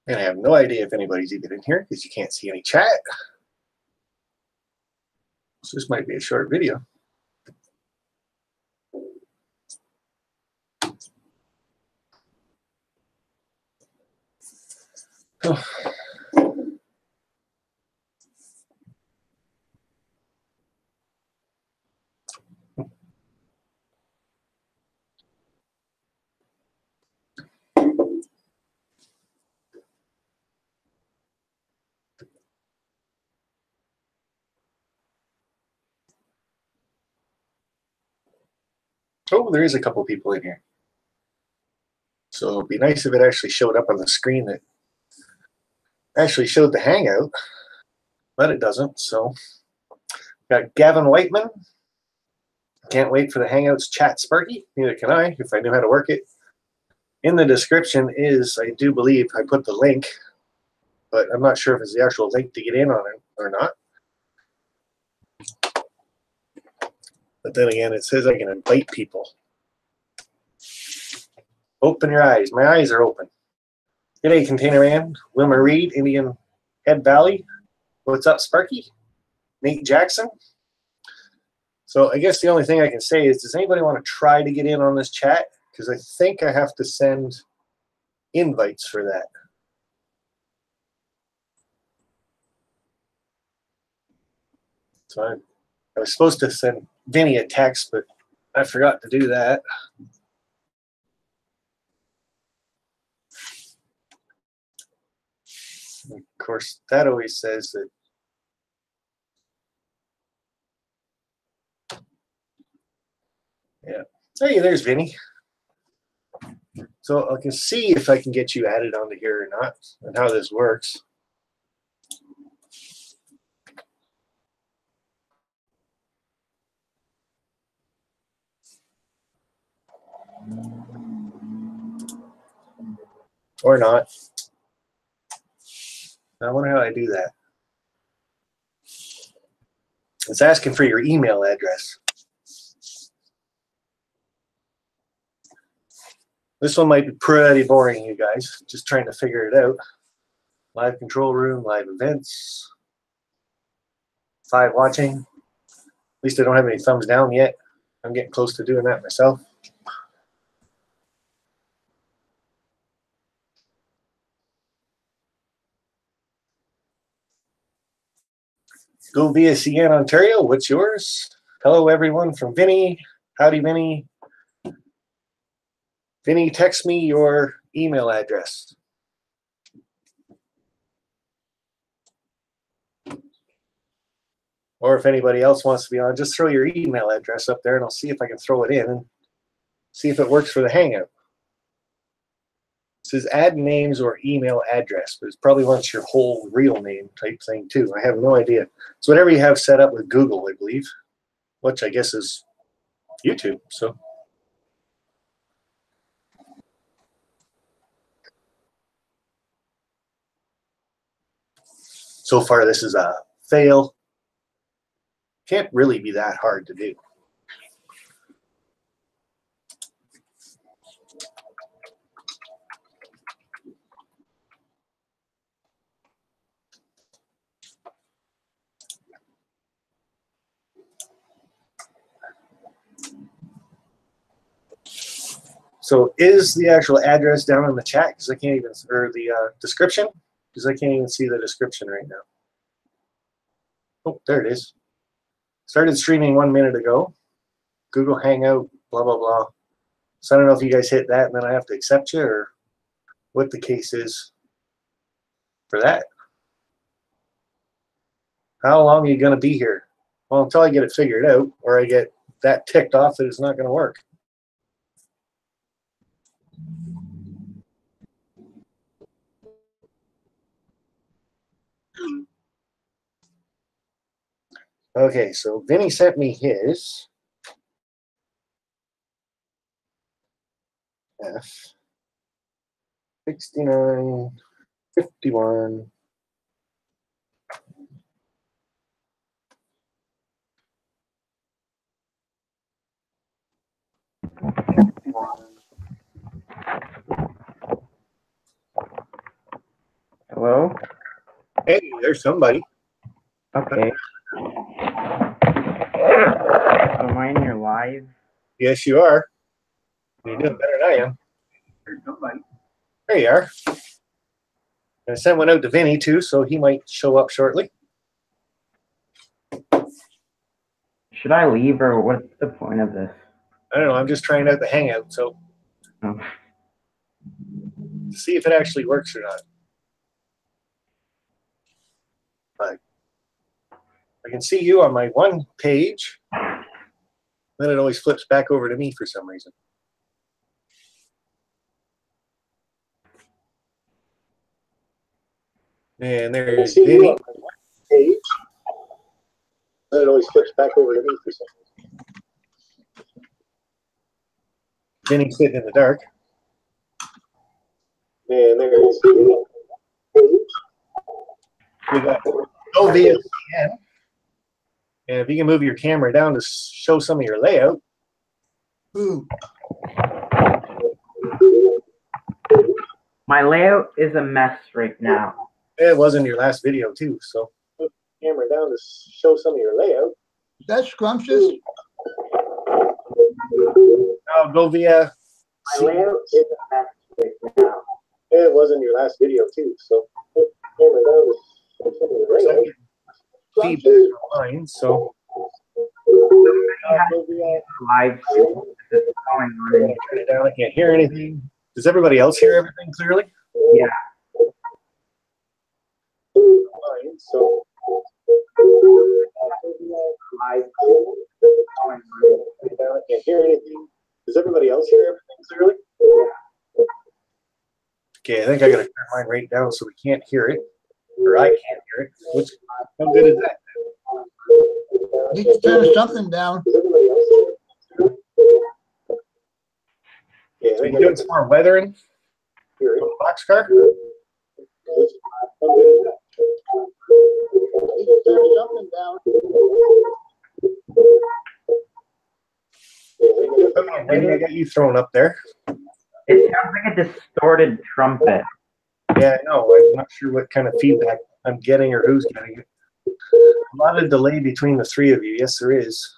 And I have no idea if anybody's even in here because you can't see any chat. So this might be a short video. Oh. Oh, there is a couple people in here. So it'd be nice if it actually showed up on the screen that actually showed the Hangout, but it doesn't. So got Gavin Whiteman. Can't wait for the Hangouts chat, Sparky. Neither can I, if I knew how to work it. In the description is, I do believe, I put the link, but I'm not sure if it's the actual link to get in on it or not. But then again, it says I can invite people. Open your eyes. My eyes are open. G'day, Container Man. Wilma Reed, Indian Head Valley. What's up, Sparky? Nate Jackson. So I guess the only thing I can say is, does anybody want to try to get in on this chat? Because I think I have to send invites for that. So I was supposed to send Vinny a text, but I forgot to do that. And of course, that always says that yeah. Hey, there's Vinny. So I can see if I can get you added onto here or not, and how this works. Or not. I wonder how I do that. It's asking for your email address. This one might be pretty boring, you guys. Just trying to figure it out. Live control room, live events. 5 watching. At least I don't have any thumbs down yet. I'm getting close to doing that myself. Go via CN Ontario. What's yours? Hello, everyone from Vinny. Howdy, Vinny. Vinny, text me your email address. Or if anybody else wants to be on, just throw your email address up there and I'll see if I can throw it in and see if it works for the Hangout. It says add names or email address, but it probably wants your whole real name type thing too. I have no idea. It's whatever you have set up with Google, I believe, which I guess is YouTube. So far, this is a fail. Can't really be that hard to do. So is the actual address down in the chat? Because I can't even, or the description? Because I can't even see the description right now. Oh, there it is. Started streaming 1 minute ago. Google Hangout, blah, blah, blah. So I don't know if you guys hit that and then I have to accept you or what the case is for that. How long are you going to be here? Well, until I get it figured out or I get that ticked off that it's not going to work. Okay, so Vinny sent me his. F 6951 51. There's somebody. Okay. So am I in your live? Yes, you are. You're doing better than I am. There's somebody. There you are. I sent one out to Vinny too, so he might show up shortly. Should I leave, or what's the point of this? I don't know. I'm just trying out the Hangout, so Oh. to see if it actually works or not. But I can see you on my one page. Then it always flips back over to me for some reason. And there's Vinny. Page. Then it always flips back over to me for some reason. Vinny's sitting in the dark. And there's Vinny. We got go via CN. And if you can move your camera down to show some of your layout. Ooh. My layout is a mess right now. It was in your last video too, so move the camera down to show some of your layout. Is that scrumptious? Now go via. My layout is a mess right now. It was in your last video too, so move the camera down to show some of your layout. Feedback online, so go via Live stream. This is going on. turn it down. I can't hear anything. Does everybody else hear everything clearly? Yeah. Fine, so Live stream. This is going on. I can't hear anything. Does everybody else hear everything clearly? Okay, I think I gotta turn mine right down so we can't hear it, or I can't hear it. Which, how good is that? Need to turn something down. Does everybody else hear it? Yeah, I think you're doing some more weathering. Here, on the boxcar. How good is that? Need to turn something down. Maybe I got you thrown up there. It sounds like a distorted trumpet. Yeah, I know. I'm not sure what kind of feedback I'm getting or who's getting it. A lot of delay between the three of you. Yes, there is.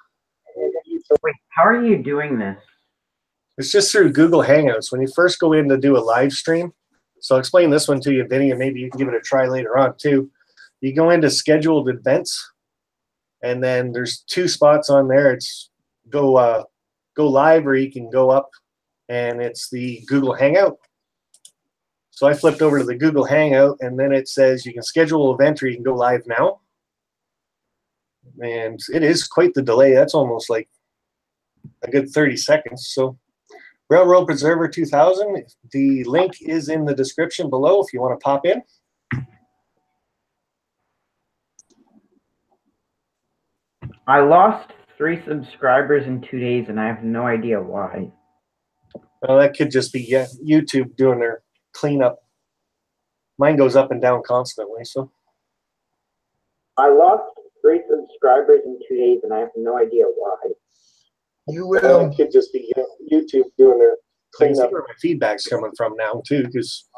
Wait, how are you doing this? It's just through Google Hangouts. When you first go in to do a live stream, so I'll explain this one to you, Vinny, and maybe you can give it a try later on too. You go into scheduled events, and then there's two spots on there. It's go live, or you can go up, and it's the Google Hangout. So I flipped over to the Google Hangout, and then it says you can schedule an event or you can go live now. And it is quite the delay. That's almost like a good 30 seconds. So Railroad Preserver 2000, the link is in the description below if you want to pop in. I lost 3 subscribers in 2 days, and I have no idea why. Well, that could just be YouTube doing their cleanup. Mine goes up and down constantly. So I lost 3 subscribers in 2 days, and I have no idea why. You will. It could just be YouTube doing their cleanup. I can see where my feedback's coming from now too, because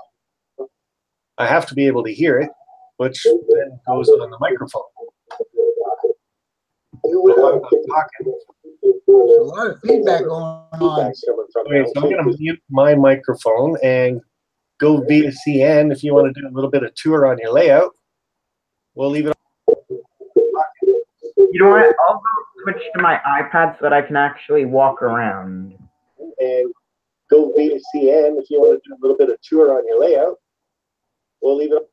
I have to be able to hear it, which then goes on the microphone. So I'm talking. There's a lot of feedback going on. Okay, so I'm going to mute my microphone and go via CN if you want to do a little bit of tour on your layout. We'll leave it on. You know what? I'll go switch to my iPad so that I can actually walk around. And go via CN if you want to do a little bit of tour on your layout. We'll leave it on.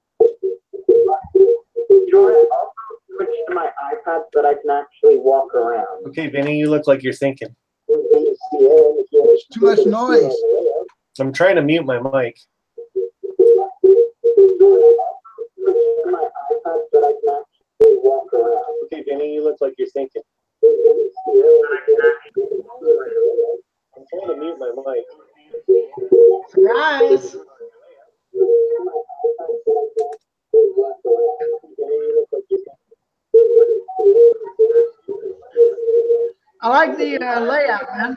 You know what? I'll go switch to my iPad so that I can actually walk around. Okay, Vinny, you look like you're thinking. It's too much noise. I'm trying to mute my mic. Okay, Vinny, you look like you're thinking. I'm trying to mute my mic. Guys. I like the layout, man.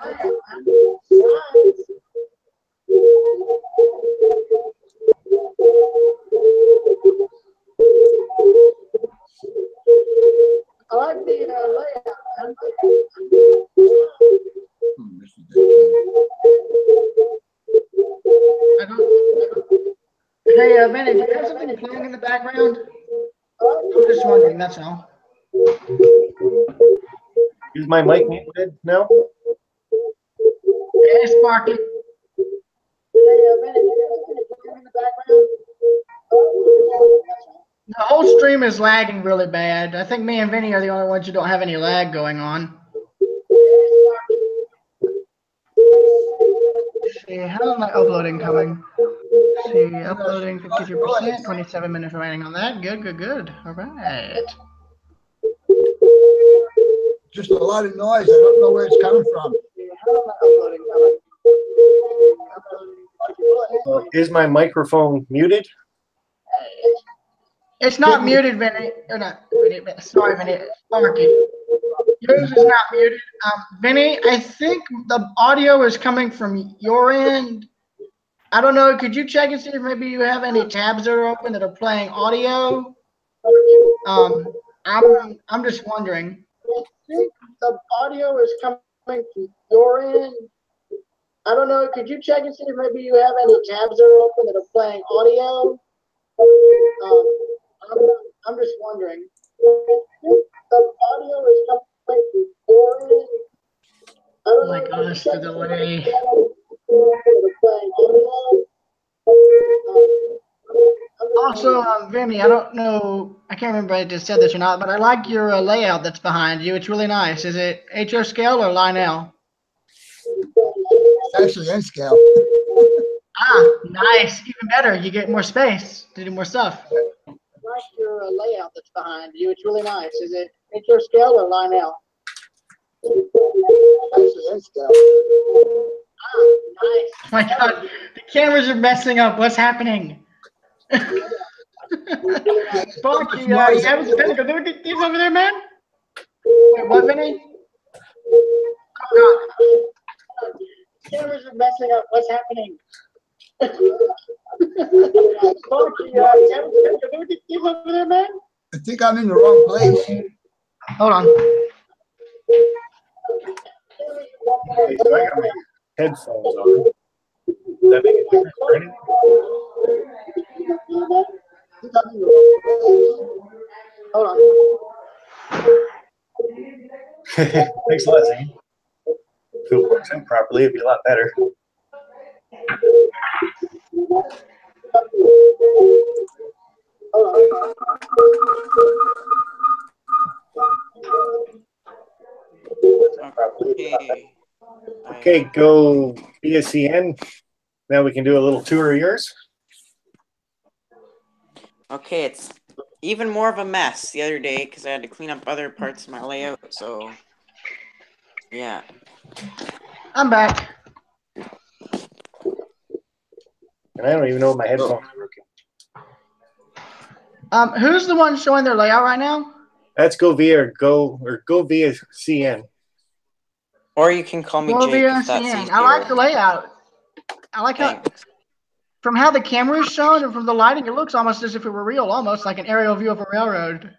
Hey, Manny, do you have something playing in the background? I'm just wondering, that's all. Is my mic muted now? Hey, Sparky. Hey, Manny, do you have something playing in the background? The whole stream is lagging really bad. I think me and Vinny are the only ones who don't have any lag going on. Let's see, how's my uploading coming? Let's see, uploading 52%, 27 minutes remaining on that. Good, good, good. All right. Just a lot of noise. I don't know where it's coming from. Is my microphone muted? It's not muted, Vinny. Or not, Vinny. Sorry, Vinny. Sparky. Yours is not muted. Vinny, I think the audio is coming from your end. I don't know. Could you check and see if maybe you have any tabs that are open that are playing audio? I'm just wondering. I think the audio is coming from your end. I don't know. Could you check and see if maybe you have any tabs that are open that are playing audio? I'm just wondering. I think the audio is coming from your end. Oh my gosh, the delay. Also, Vinny, I don't know, I can't remember if I just said this or not, but I like your layout that's behind you. It's really nice. Is it HO scale or Lionel? It's actually N scale. Ah, nice. Even better. You get more space to do more stuff. I like your layout that's behind you. It's really nice. Is it HO scale or Lionel? Actually N scale. Ah, nice. Oh my God, the cameras are messing up. What's happening? Sparky, you having some technical difficulties over there, man? Wait, what, Vinny? Oh, God. The cameras are messing up. What's happening? Sparky, you having some technical difficulties over there, man? I think I'm in the wrong place. Hold on. Okay, so I got my headphones on. Does that make a difference for anyone? Hold on. Thanks a lot, Zane. If it works out properly, it'd be a lot better. Okay. Okay, go BSCN. Now we can do a little tour of yours. Okay, it's even more of a mess the other day because I had to clean up other parts of my layout. So, yeah. I'm back. And I don't even know if my headphones are working. Who's the one showing their layout right now? That's go via CN. Or you can call me Go Jake via if that's CN. easier. I like the layout. I like how, Thanks. from how the camera is shown and from the lighting, it looks almost as if it were real, almost like an aerial view of a railroad.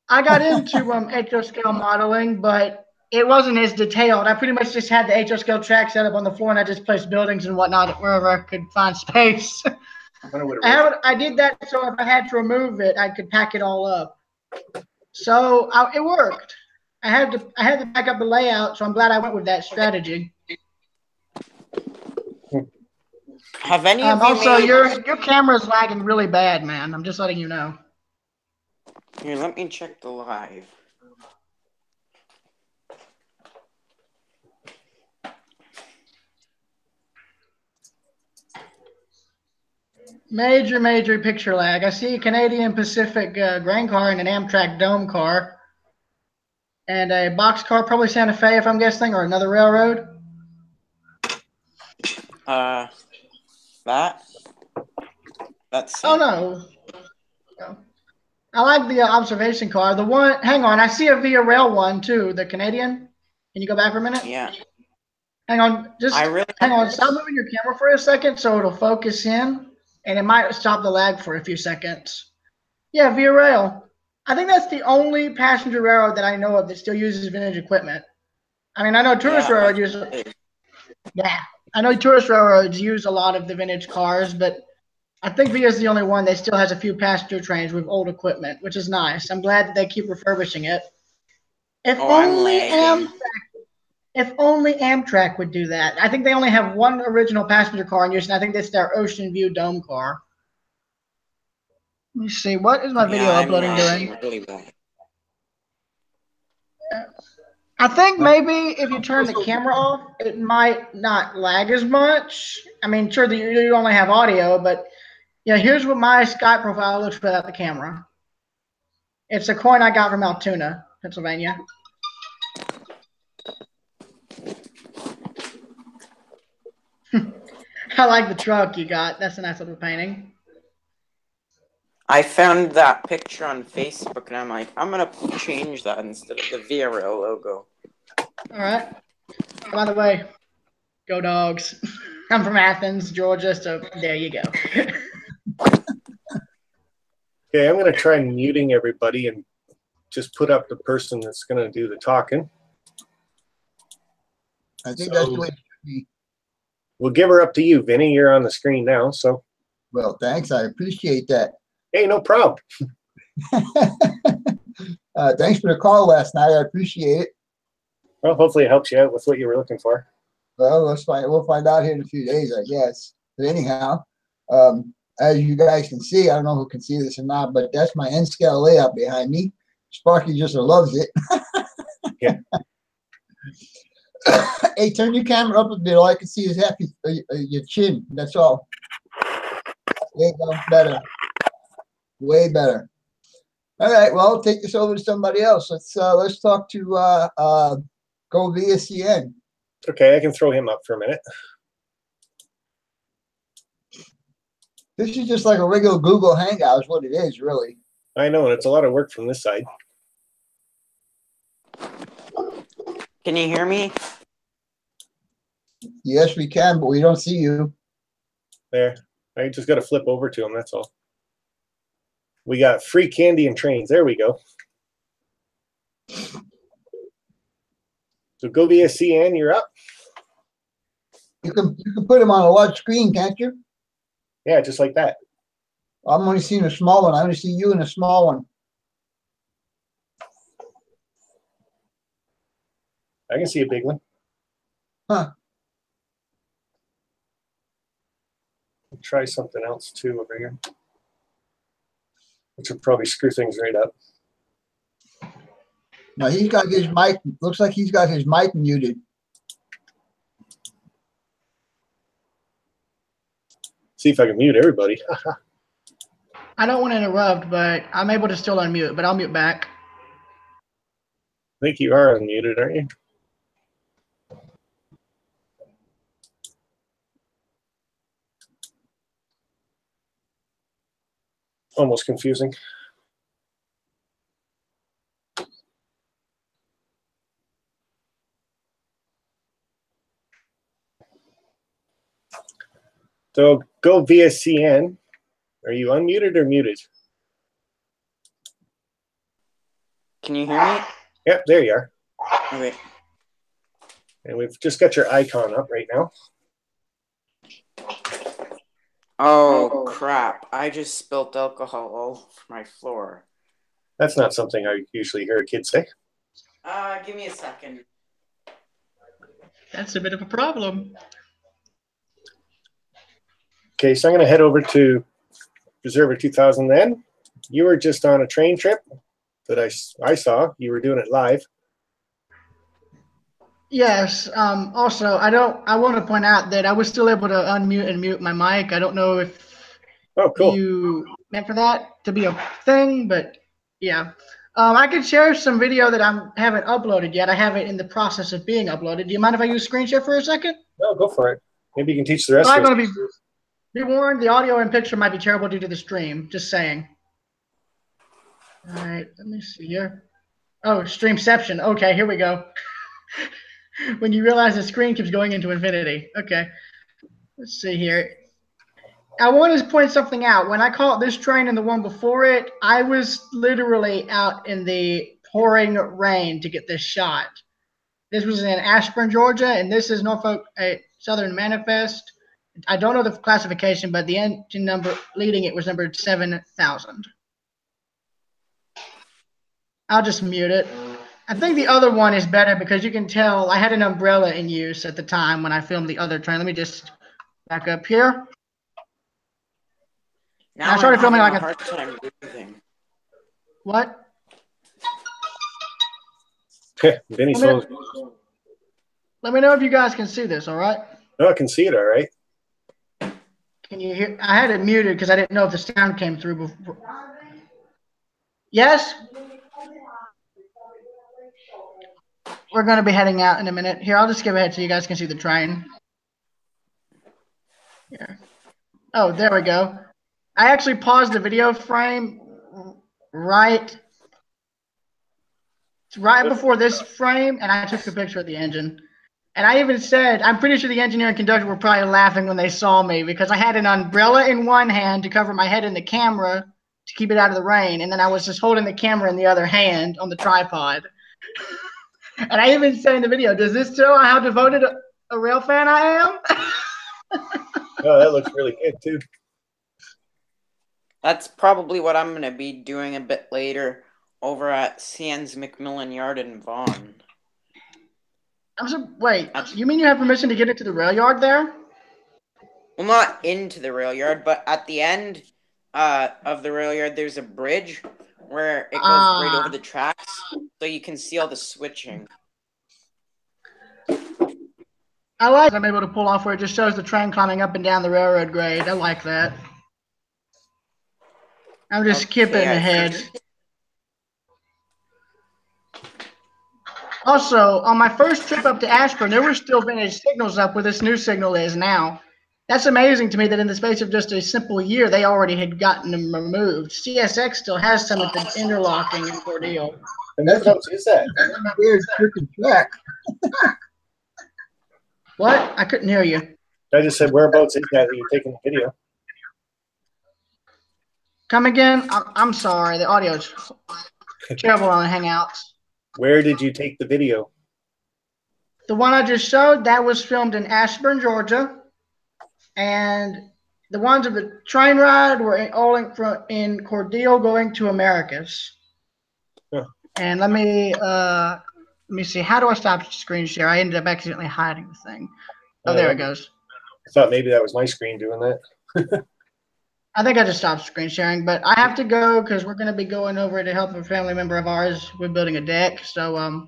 I got into HO scale modeling, but it wasn't as detailed. I pretty much just had the HO scale track set up on the floor, and I just placed buildings and whatnot wherever I could find space. I did that so if I had to remove it, I could pack it all up. So it worked. I had to back up the layout, so I'm glad I went with that strategy. Have any of you Also, made... your camera's lagging really bad, man. I'm just letting you know. Here, let me check the live. Major picture lag. I see a Canadian Pacific grain car and an Amtrak Dome car. And a box car, probably Santa Fe, if I'm guessing, or another railroad. That's Oh, no. I like the observation car. The one, hang on, I see a Via Rail one, too, the Canadian. Can you go back for a minute? Yeah. Hang on, hang on, stop moving your camera for a second so it'll focus in, and it might stop the lag for a few seconds. Yeah, Via Rail. I think that's the only passenger railroad that I know of that still uses vintage equipment. I mean, I know tourist railroads use. Yeah, I know tourist railroads use a lot of the vintage cars, but I think Via is the only one that still has a few passenger trains with old equipment, which is nice. I'm glad that they keep refurbishing it. If Oh, I'm only lagging. if only Amtrak would do that. I think they only have one original passenger car in use, and I think that's their Ocean View Dome car. Let me see. What is my Yeah, video I'm uploading lagging doing? really bad. I think maybe if you turn the camera off, it might not lag as much. I mean, sure, you only have audio, but yeah, here's what my Skype profile looks without the camera. It's a coin I got from Altoona, Pennsylvania. I like the truck you got. That's a nice little painting. I found that picture on Facebook, and I'm like, I'm gonna change that instead of the VRL logo. All right. By the way, go Dogs. I'm from Athens, Georgia, so there you go. Okay, I'm going to try muting everybody and just put up the person that's going to do the talking. I think that's the way it should be. We'll give her up to you, Vinny. You're on the screen now, so. Well, thanks. I appreciate that. Hey, no problem. Thanks for the call last night. I appreciate it. Well, hopefully it helps you out with what you were looking for. Well, we'll find out here in a few days, I guess. But anyhow, as you guys can see, I don't know who can see this or not, but that's my N-scale layout behind me. Sparky just loves it. Yeah. Hey, turn your camera up a bit. All I can see is half your chin. That's all. There you go. Better. Way better. All right. Well, I'll take this over to somebody else. Let's talk to Go Via CN. Okay, I can throw him up for a minute. This is just like a regular Google Hangout is what it is, really. I know, and it's a lot of work from this side. Can you hear me? Yes, we can, but we don't see you. There. I just got to flip over to him, that's all. We got free candy and trains. There we go. So Go Via CN, you're up. You can put him on a large screen, can't you? Yeah, just like that. I'm only seeing a small one. I only see you in a small one. I can see a big one. Huh. I'll try something else too over here, which will probably screw things right up. Now he's got his mic. Looks like he's got his mic muted. See if I can mute everybody. I don't want to interrupt, but I'm able to still unmute, but I'll mute back. I think you are unmuted, aren't you? Almost confusing. So Go Via CN. Are you unmuted or muted? Can you hear me? Yep, there you are. Okay. And we've just got your icon up right now. Oh, crap. I just spilt alcohol all over my floor. That's not something I usually hear a kid say. Give me a second. That's a bit of a problem. Okay, so I'm going to head over to Preserver 2000 then. You were just on a train trip that I saw. You were doing it live. Yes. Also, I want to point out that I was still able to unmute and mute my mic. I don't know if you meant for that to be a thing, but yeah. I could share some video that I haven't uploaded yet. I have it in the process of being uploaded. Do you mind if I use screen share for a second? No, go for it. Maybe you can teach the rest I'm of us. going to be warned, the audio and picture might be terrible due to the stream. Just saying. All right, let me see here. Oh, streamception. Okay, here we go. When you realize the screen keeps going into infinity. Okay, let's see here. I want to point something out. When I caught this train and the one before it, I was literally out in the pouring rain to get this shot. This was in Ashburn, Georgia, and this is Norfolk Southern Manifest. I don't know the classification, but the engine number leading it was numbered 7000. I'll just mute it. I think the other one is better because you can tell I had an umbrella in use at the time when I filmed the other train. Let me just back up here. Now I started I'm filming having like a hard time breathing. What? Vinny's Let me, phone. let me know if you guys can see this, all right? No, I can see it all right. Can you hear? I had it muted because I didn't know if the sound came through before. Yes? We're going to be heading out in a minute. Here, I'll just skip ahead so you guys can see the train. Here. Oh, there we go. I actually paused the video frame right before this frame, and I took a picture of the engine. And I even said, I'm pretty sure the engineer and conductor were probably laughing when they saw me because I had an umbrella in one hand to cover my head in the camera to keep it out of the rain, and then I was just holding the camera in the other hand on the tripod. And I even said in the video, does this show how devoted a rail fan I am? Oh, that looks really good too. That's probably what I'm going to be doing a bit later over at Sands McMillan Yard in Vaughan. Wait, you mean you have permission to get into the rail yard there? Well, not into the rail yard, but at the end of the rail yard, there's a bridge where it goes right over the tracks, so you can see all the switching. I like I'm able to pull off where it just shows the train climbing up and down the railroad grade. I like that. I'm just skipping ahead. Also, on my first trip up to Ashburn, there were still vintage signals up where this new signal is now. That's amazing to me that in the space of just a simple year, they already had gotten them removed. CSX still has some at the interlocking in Cordele. And that's what is that? Weird freaking track. What? I couldn't hear you. I just said, whereabouts is that you're taking the video? Come again? I'm sorry. The audio's terrible on Hangouts. Where did you take the video? The one I just showed, that was filmed in Ashburn, Georgia. And the ones of the train ride were all in Cordele going to Americus. Huh. And let me see. How do I stop screen share? I ended up accidentally hiding the thing. Oh, there it goes. I thought maybe that was my screen doing that. I think I just stopped screen sharing, but I have to go because we're going to be going over to help a family member of ours. We're building a deck. So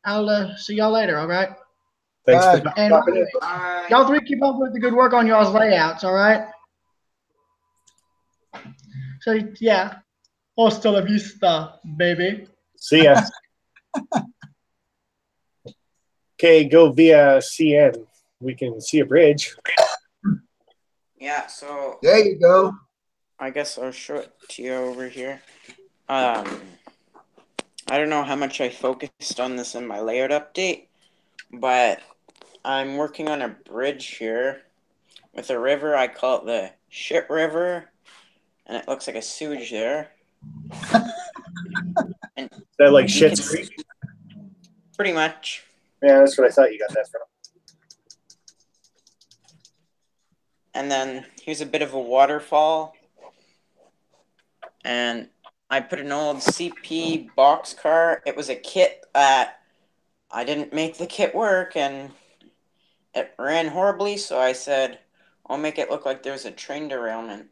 I'll see y'all later, all right? Thanks for stopping in. Y'all three keep up with the good work on y'all's layouts, all right? So, yeah. Hasta la vista, baby. See ya. Okay, go via CN. We can see a bridge. Yeah, so there you go. I guess I'll show it to you over here. I don't know how much I focused on this in my layout update, but I'm working on a bridge here with a river. I call it the Shit River, and it looks like a sewage there. And is that like Shit's Creek? Pretty much. Yeah, that's what I thought you got that from. And then here's a bit of a waterfall. And I put an old CP boxcar. It was a kit that I didn't make the kit work, and it ran horribly, so I said, I'll make it look like there's a train derailment.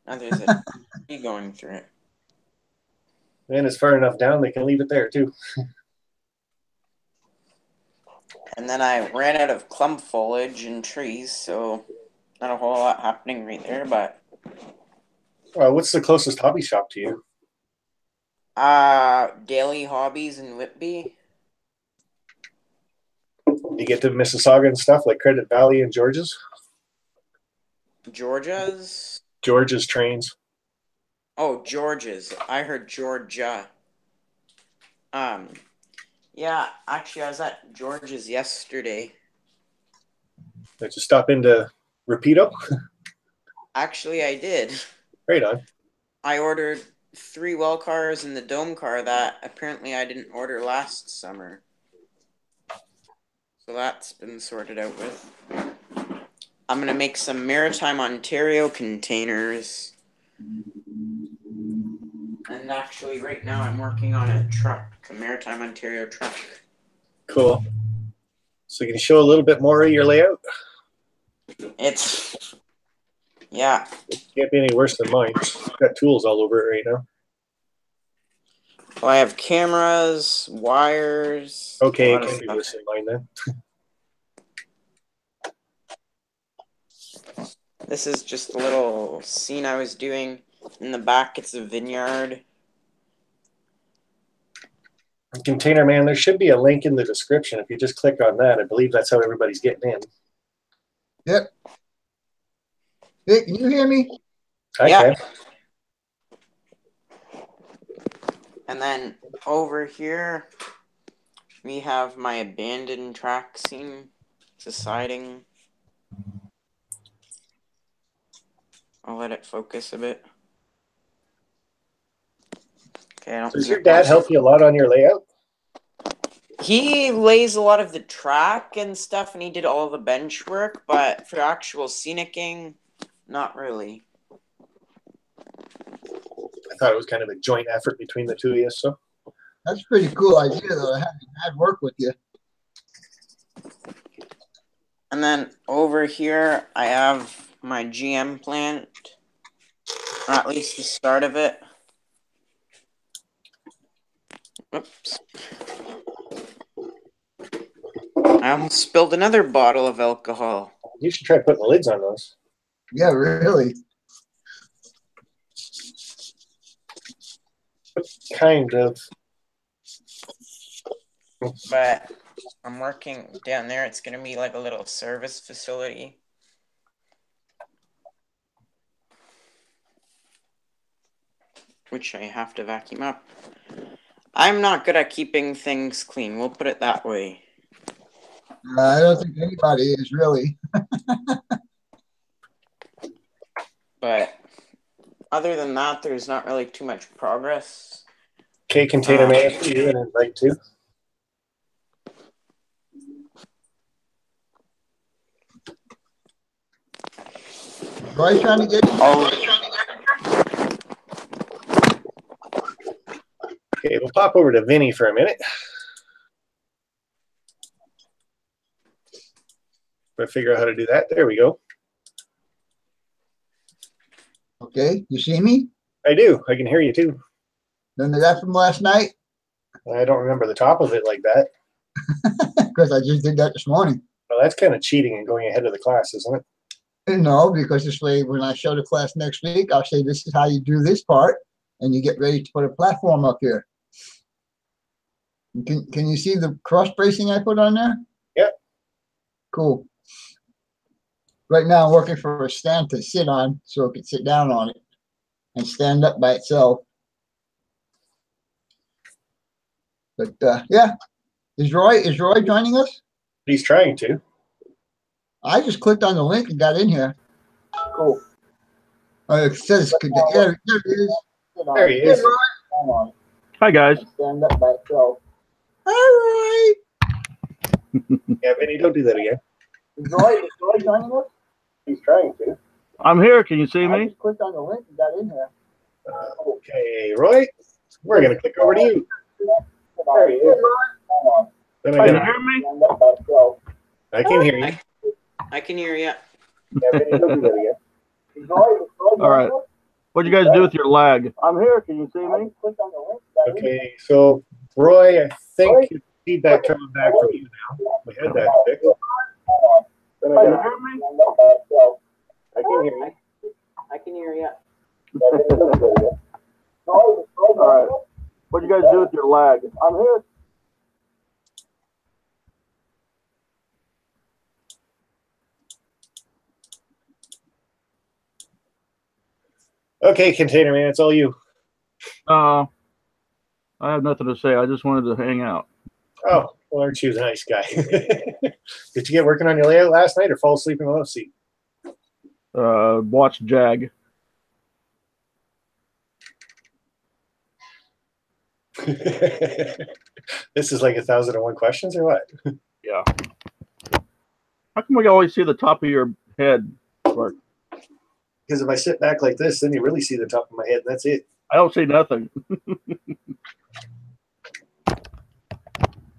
Now there's a tree going through it. And it's far enough down, they can leave it there, too. And then I ran out of clump foliage and trees, so not a whole lot happening right there, but... Well, what's the closest hobby shop to you? Daily Hobbies in Whitby. You get to Mississauga and stuff, like Credit Valley and George's? Georgia's? George's Trains. Oh, George's. I heard Georgia. Yeah, actually, I was at George's yesterday. Did you stop into Rapido? Actually, I did. Right on. I ordered 3 well cars and the dome car that apparently I didn't order last summer. So that's been sorted out with. I'm going to make some Maritime Ontario containers. And actually, right now, I'm working on a truck, a Maritime Ontario truck. Cool. So can you show a little bit more of your layout? Yeah. It can't be any worse than mine. I've got tools all over it right now. Well, I have cameras, wires. Okay, it can be worse than mine then. This is just a little scene I was doing. In the back, it's a vineyard. Container Man, there should be a link in the description. If you just click on that, I believe that's how everybody's getting in. Yep. Hey, can you hear me? I Yeah. can. And then over here, we have my abandoned track scene. It's a siding. I'll let it focus a bit. Okay, I don't So does your dad help you a lot on your layout? He lays a lot of the track and stuff, and he did all the bench work, but for actual scenicking, not really. I thought it was kind of a joint effort between the two of you, so. That's a pretty cool idea, though, having Dad work with you. And then over here, I have my GM plant, or at least the start of it. Oops. I almost spilled another bottle of alcohol. You should try putting the lids on those. Yeah, really. Kind of. But I'm working down there. It's going to be like a little service facility. Which I have to vacuum up. I'm not good at keeping things clean. We'll put it that way. I don't think anybody is really. But other than that, there's not really too much progress. Okay, Container Man, you an invite too. Roy trying to get you? Okay, we'll pop over to Vinny for a minute. But figure out how to do that. There we go. Okay, you see me? I do. I can hear you too. Remember that from last night? I don't remember the top of it like that. Because I just did that this morning. Well, that's kind of cheating and going ahead of the class, isn't it? No, because this way, when I show the class next week, I'll say this is how you do this part, and you get ready to put a platform up here. Can you see the cross bracing I put on there? Yep. Cool. Right now, I'm working for a stand to sit on, so it can sit down on it and stand up by itself. But yeah, is Roy joining us? He's trying to. I just clicked on the link and got in here. Cool. It says, yeah, there it is. There he is. Hi, guys. Stand up by itself. All right. Yeah, Vinny, don't do that again. Is Roy joining us? He's trying to. I'm here. Can you see I me? just clicked on the link and got in here. Okay, Roy, we're going to click over to you. There he is. Then Can you hear me? I can hear you. I can hear you. Yeah, Vinny, don't do that again. All right. What'd you guys do with your lag? I'm here. Can you see me? Okay, so Roy, I think feedback coming back from you now. We had that fixed. Then Can you hear me? I can hear you. I can hear you. All right. What'd you guys do with your lag? I'm here. Okay, Container Man, it's all you. I have nothing to say. I just wanted to hang out. Oh, well, aren't you a nice guy? Did you get working on your layout last night or fall asleep in the love seat? Watch Jag. This is like 1,001 questions or what? Yeah. How come we always see the top of your head, Spark? Because if I sit back like this, then you really see the top of my head, and that's it. I don't see nothing.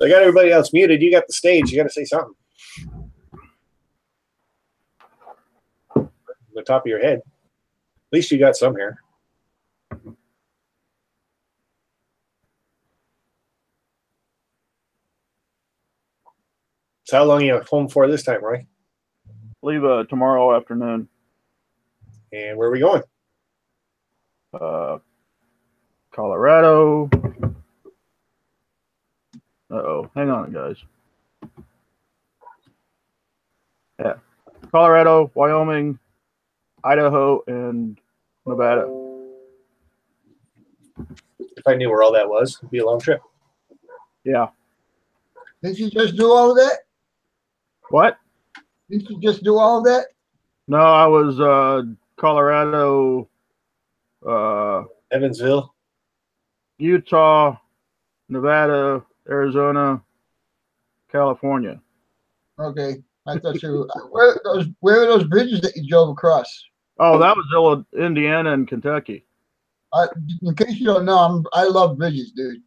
I got everybody else muted. You got the stage. You got to say something. The top of your head. At least you got some hair. So how long are you home for this time, Roy? Leave tomorrow afternoon. And where are we going? Colorado. Uh-oh. Hang on, guys. Yeah. Colorado, Wyoming, Idaho, and Nevada. If I knew where all that was, it'd be a long trip. Yeah. Didn't you just do all of that? What? Didn't you just do all of that? No, I was Colorado, Evansville. Utah, Nevada, Arizona, California. Okay. I thought you where are those bridges that you drove across? Oh, that was Indiana and Kentucky. In case you don't know, I love bridges, dude.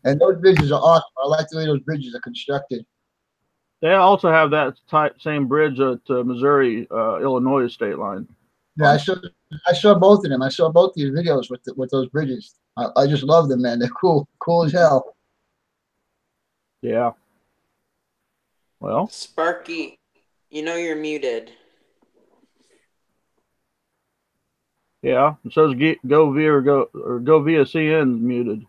And those bridges are awesome. I like the way those bridges are constructed. They also have that same bridge at Missouri, Illinois state line. Yeah, I saw both of them. I saw both these videos with those bridges. I just love them, man. They're cool as hell. Yeah. Well, Sparky, you know you're muted. yeah. It says go via CN muted.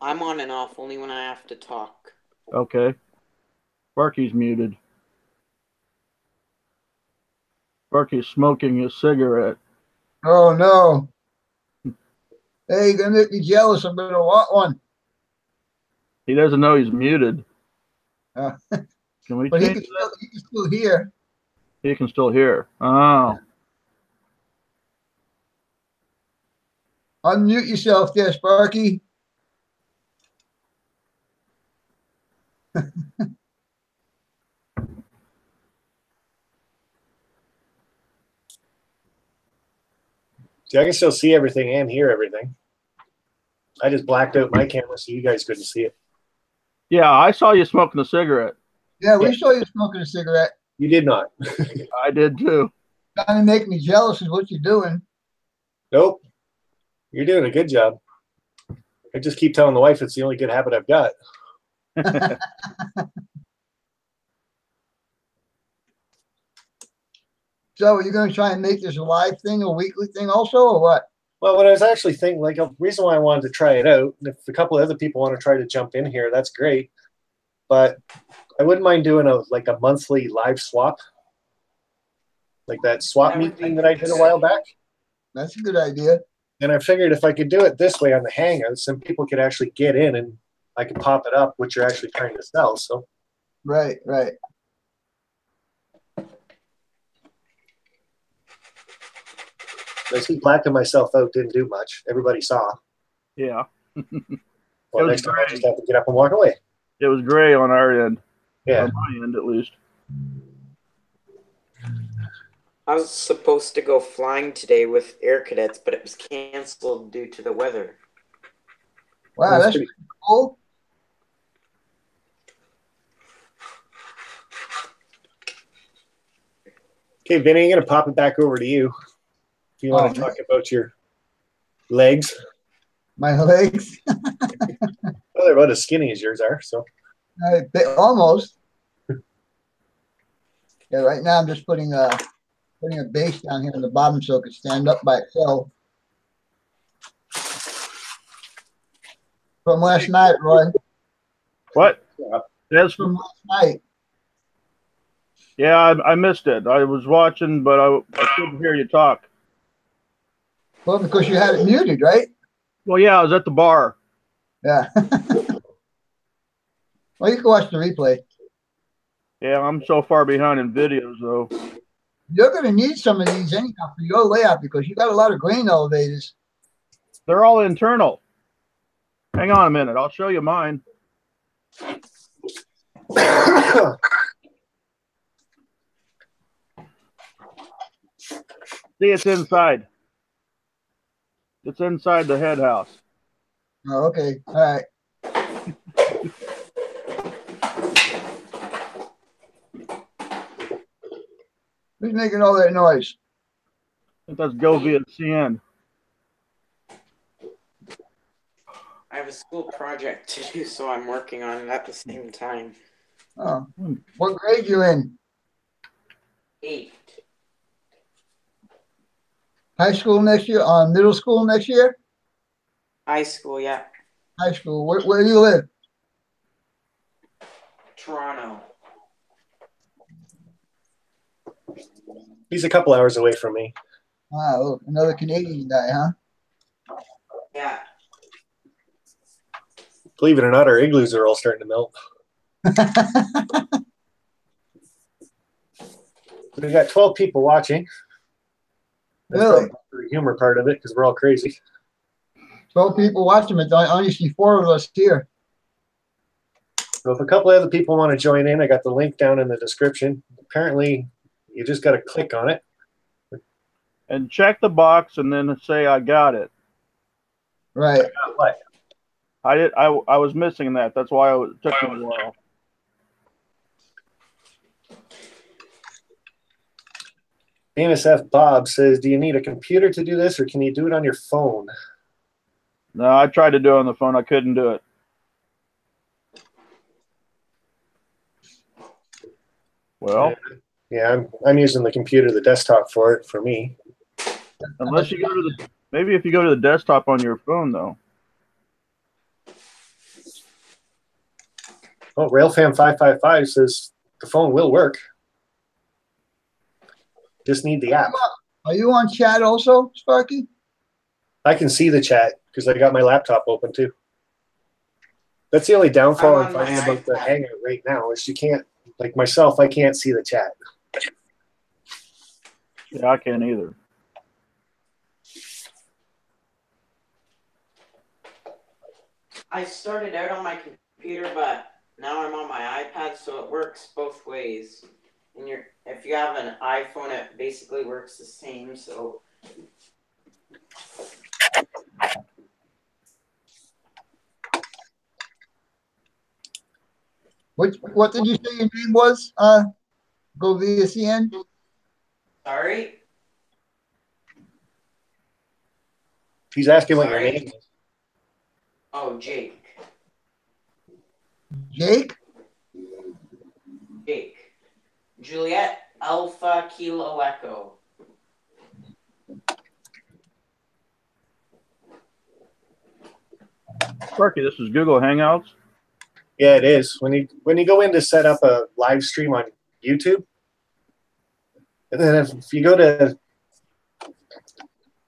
I'm on and off only when I have to talk. Okay. Sparky's muted. Sparky's smoking his cigarette. Oh no. Hey, you're gonna make me jealous. I'm gonna want one. He doesn't know he's muted. But Can we he change can, that? he can still hear. He can still hear. Oh. Unmute yourself there, Sparky. See, I can still see everything and hear everything. I just blacked out my camera so you guys couldn't see it. Yeah, I saw you smoking a cigarette. Yeah, we saw you smoking a cigarette. You did not. I did too. Trying to make me jealous is what you're doing. Nope. You're doing a good job. I just keep telling the wife it's the only good habit I've got. So are you going to try and make this a live thing, a weekly thing also, or what? Well, what I was actually thinking, like a reason why I wanted to try it out, and if a couple of other people want to try to jump in here, that's great. But I wouldn't mind doing a monthly live swap. Like that swap meet thing that I did a while back. That's a good idea. And I figured if I could do it this way on the Hangouts, then people could actually get in and I could pop it up, what you're actually trying to sell. So Right. I see blacking myself out didn't do much. Everybody saw. Yeah. Well, next time I just have to get up and walk away. It was gray on our end. Yeah. On my end, at least. I was supposed to go flying today with Air Cadets, but it was canceled due to the weather. Wow, that's pretty cool. Okay, Vinny, I'm going to pop it back over to you. If you want to talk about your legs. My legs? Well, they're about as skinny as yours are, so. Almost. Yeah, right now I'm just putting a base down here on the bottom so it can stand up by itself. From last night, Roy. What? That's From last night. Yeah, I missed it. I was watching, but I couldn't hear you talk. Well, because you had it muted, right? Well, yeah, I was at the bar. Yeah. Well, you can watch the replay. Yeah, I'm so far behind in videos, though. You're going to need some of these anyhow for your layout because you got a lot of grain elevators. They're all internal. Hang on a minute. I'll show you mine. See, it's inside. It's inside the head house. Oh, okay. All right. Who's making all that noise? I think that's Go via CN. I have a school project to do, so I'm working on it at the same time. Oh, what grade you in? 8. High school next year? Middle school next year? High school, yeah. High school. Where do you live? Toronto. He's a couple hours away from me. Ah, look, another Canadian guy, huh? Yeah. Believe it or not, our igloos are all starting to melt. We've got 12 people watching. That's Really? probably the humor part of it because we're all crazy. 12 people watching it. I only see 4 of us here. So if a couple other people want to join in, I got the link down in the description. Apparently, you just got to click on it. And check the box and then say, I got it. Right. What? I was missing that. That's why it took me a while. Famous F. Bob says, do you need a computer to do this or can you do it on your phone? No, I tried to do it on the phone. I couldn't do it. Well, yeah, I'm using the computer, the desktop for it, for me. unless you go to the, maybe if you go to the desktop on your phone, though. Oh, RailFam555 says the phone will work. Just need the app. Are you on chat also, Sparky? I can see the chat because I got my laptop open too. That's the only downfall I'm finding about the Hangout right now is you can't, like myself, I can't see the chat. Yeah, I can't either. I started out on my computer, but now I'm on my iPad, so it works both ways. And if you have an iPhone, it basically works the same. So. What did you say your name was? Go via CN? Sorry? He's asking what your name is. Oh, Jake. Jake? Jake. Juliet Alpha Kilo Echo. Sparky, this is Google Hangouts. Yeah, it is. When you go in to set up a live stream on YouTube, and then if you go to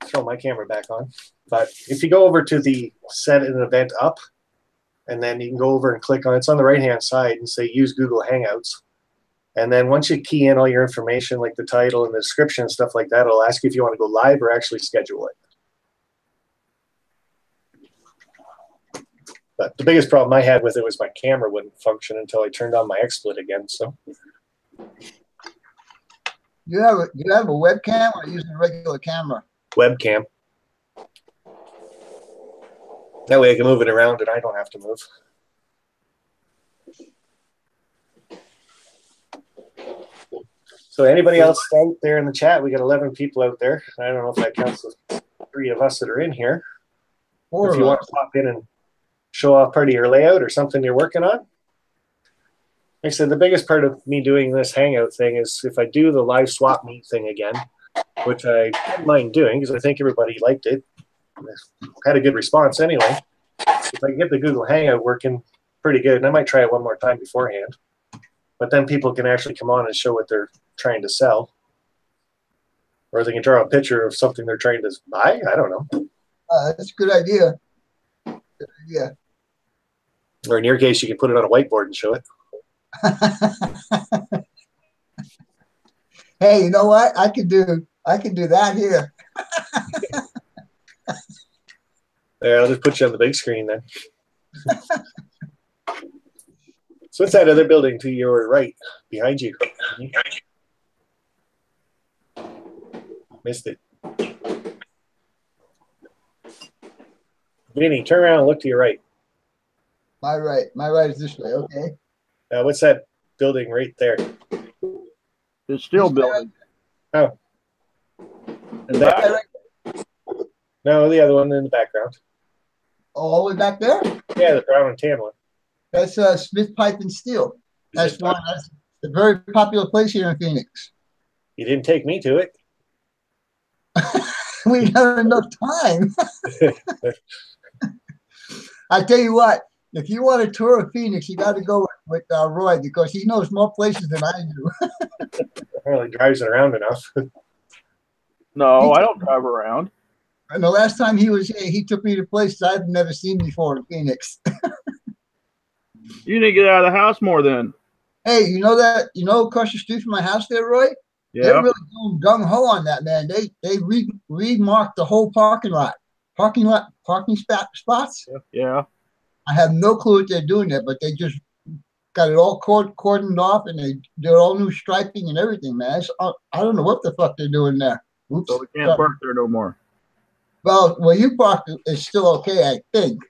throw my camera back on, but if you go over to the set an event up, and then you can go over and click on it's on the right hand side and say use Google Hangouts. And then once you key in all your information, like the title and the description and stuff like that, it'll ask you if you want to go live or actually schedule it. But the biggest problem I had with it was my camera wouldn't function until I turned on my XSplit again. So You have a webcam or using a regular camera? webcam. That way I can move it around and I don't have to move. So anybody else out there in the chat? We got 11 people out there. I don't know if that counts as 3 of us that are in here. Or If you want to pop in and show off part of your layout or something you're working on. Like I said, the biggest part of me doing this Hangout thing is if I do the live swap meet thing again, which I didn't mind doing because I think everybody liked it. Had a good response anyway. If I can get the Google Hangout working pretty good, and I might try it one more time beforehand, but then people can actually come on and show what they're trying to sell. Or they can draw a picture of something they're trying to buy. I don't know. that's a good idea. Good idea. Or in your case, you can put it on a whiteboard and show it. Hey, you know what? I can do that here. There, I'll just put you on the big screen then. So what's that other building to your right, behind you? Missed it. Vinny, turn around and look to your right. My right is this way. Okay. What's that building right there? It's still building. Oh. And that, no, the other one in the background. All the way back there. Yeah, the brown and tan one. That's Smith Pipe and Steel. That's one. That's a very popular place here in Phoenix. You didn't take me to it. We don't have enough time. I tell you what, if you want a tour of Phoenix, you got to go with Roy because he knows more places than I do. Well, he drives it around enough. No, I don't drive around. And the last time he was here, he took me to places I've never seen before in Phoenix. You need to get out of the house more then. Hey, you know that? You know across the street from my house there, Roy? Yeah. They're really going gung-ho on that, man. They remarked the whole parking spots. Yeah. I have no clue what they're doing there, but they just got it all cordoned off, and they did all new striping and everything, man. I don't know what the fuck they're doing there. Oops. So we can't park there no more. Well, where you park is still okay, I think.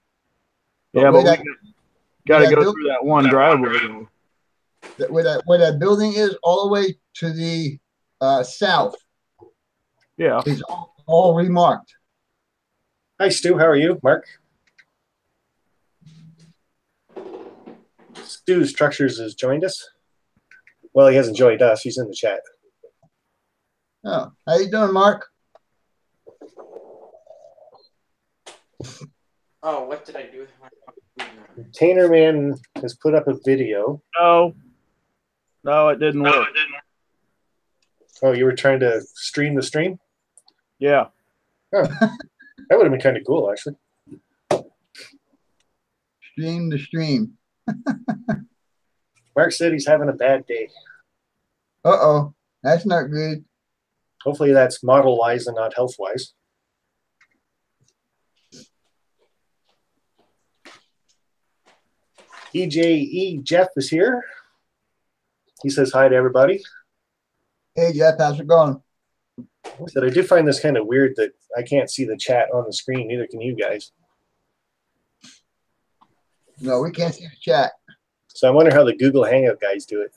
Yeah, but we got to go through through that one driveway. where that building is, all the way to the south. Yeah. Is all remarked. Hi, Stu. How are you? Mark? Stu Structures has joined us. Well, he hasn't joined us. He's in the chat. Oh, how you doing, Mark? Oh, what did I do with my Tainer Man has put up a video. No, it didn't work. Oh, you were trying to stream the stream? Yeah. Oh, that would have been kind of cool, actually. Stream the stream. Mark said he's having a bad day. Uh-oh, that's not good. Hopefully that's model-wise and not health-wise. EJE Jeff is here. He says hi to everybody. Hey, Jeff, how's it going? He said, I do find this kind of weird that I can't see the chat on the screen. Neither can you guys. No, we can't see the chat. So I wonder how the Google Hangout guys do it.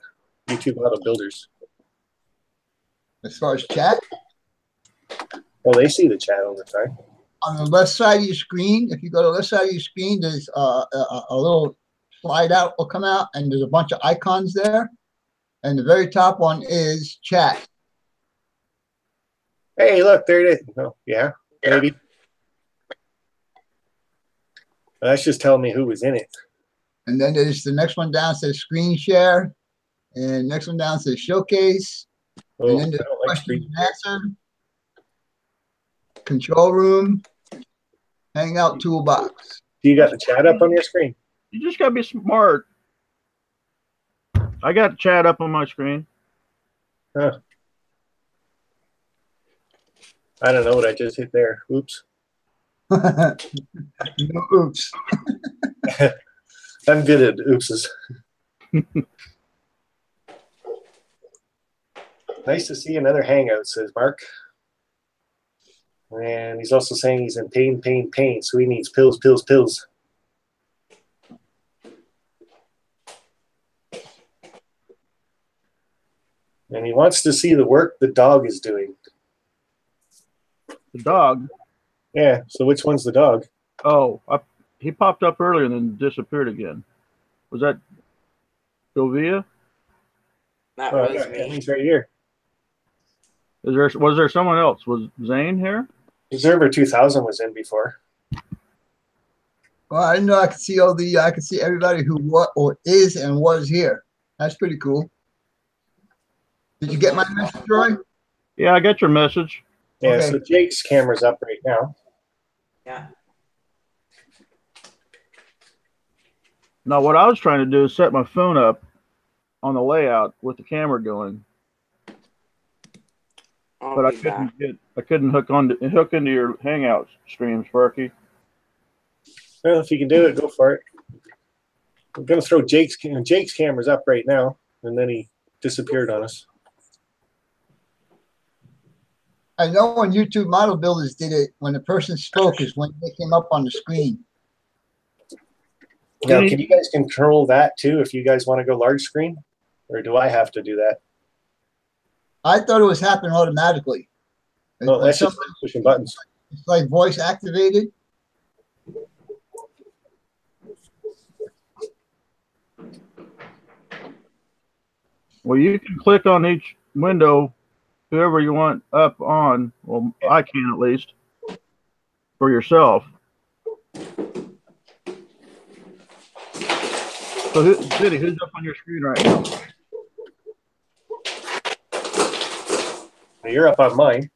YouTube model builders. As far as chat? Well, they see the chat all the time. On the left side of your screen, if you go to the left side of your screen, there's a little slide out will come out, and there's a bunch of icons there. And the very top one is chat. Hey, look, there it is. Oh, yeah, maybe. That's just telling me who was in it. And then there's the next one down says screen share. And next one down says showcase. Oh, and then I there's don't like question screen and answer. Control room. Hangout toolbox. You got the chat up on your screen? You just got to be smart. I got chat up on my screen. Huh. I don't know what I just hit there. Oops. No oops. I'm good at oopses. Nice to see another Hangout, says Mark. And he's also saying he's in pain, so he needs pills. And he wants to see the work the dog is doing. The dog? Yeah, so which one's the dog? Oh, he popped up earlier and then disappeared again. Was that Sylvia? That Oh, was yeah, me. he's right here. Was there someone else? Was Zane here? Observer 2000 was in before. Well, I didn't know I could see I could see everybody who is and was here. That's pretty cool. Did you get my message, Roy? Yeah, I got your message. Yeah, Okay. so Jake's camera's up right now. Yeah. Now, what I was trying to do is set my phone up on the layout with the camera going, but I couldn't hook into your Hangout stream, Sparky. Well, if you can do it, go for it. I'm gonna throw Jake's camera's up right now, and then he disappeared on us. I know when YouTube Model Builders did it, when the person spoke is when they came up on the screen. Now, can you guys control that too if you guys want to go large screen? Or do I have to do that? I thought it was happening automatically. Well, that's just pushing buttons. It's like voice activated. Well, you can click on each window, whoever you want up on. Well, I can at least, for yourself. So, Diddy, who's up on your screen right now? You're up on mine.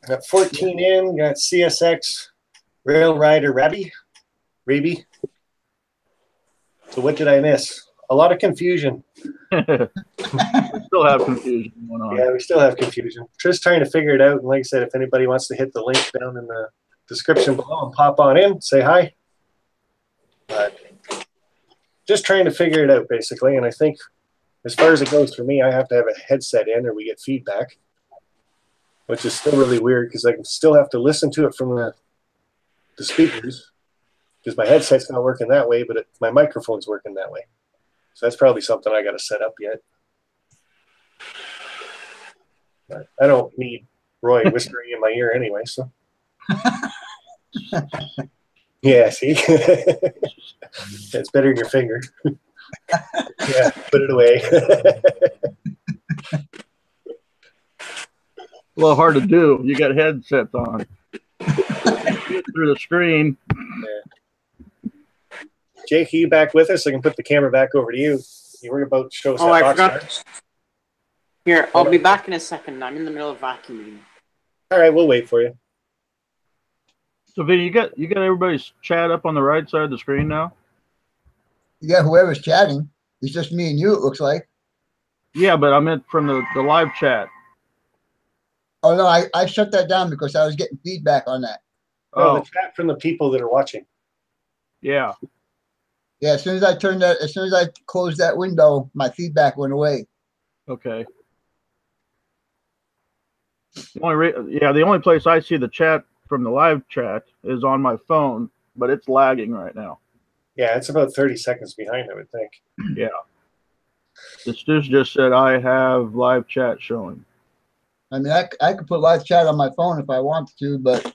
Got 14 in, got CSX, Rail Rider, Raby. So what did I miss? A lot of confusion. We still have confusion going on. Yeah, we still have confusion. Just trying to figure it out. And like I said, if anybody wants to hit the link down in the description below and pop on in, say hi. But just trying to figure it out, basically. And I think as far as it goes for me, I have to have a headset in or we get feedback, which is still really weird because I can still have to listen to it from the speakers because my headset's not working that way, but my microphone's working that way. So that's probably something I got to set up yet. But I don't need Roy whispering in my ear anyway, so. Yeah, see? It's better in your finger. Yeah, put it away. A little hard to do. You got headsets on. Get through the screen. Yeah. Jake, are you back with us? I can put the camera back over to you. You were about to show us that I box forgot. art. Here, I'll be back in a second. I'm in the middle of vacuuming. All right, we'll wait for you. So, Vinny, you got everybody's chat up on the right side of the screen now? You got whoever's chatting. It's just me and you, it looks like. Yeah, but I meant from the live chat. Oh, no, I shut that down because I was getting feedback on that. No, Oh, the chat from the people that are watching. yeah. Yeah, as soon as I closed that window, my feedback went away. Okay. The only place I see the chat from the live chat is on my phone, but it's lagging right now. Yeah, it's about 30 seconds behind, I would think. Yeah. The Stu just said I have live chat showing. I mean, I could put live chat on my phone if I wanted to, but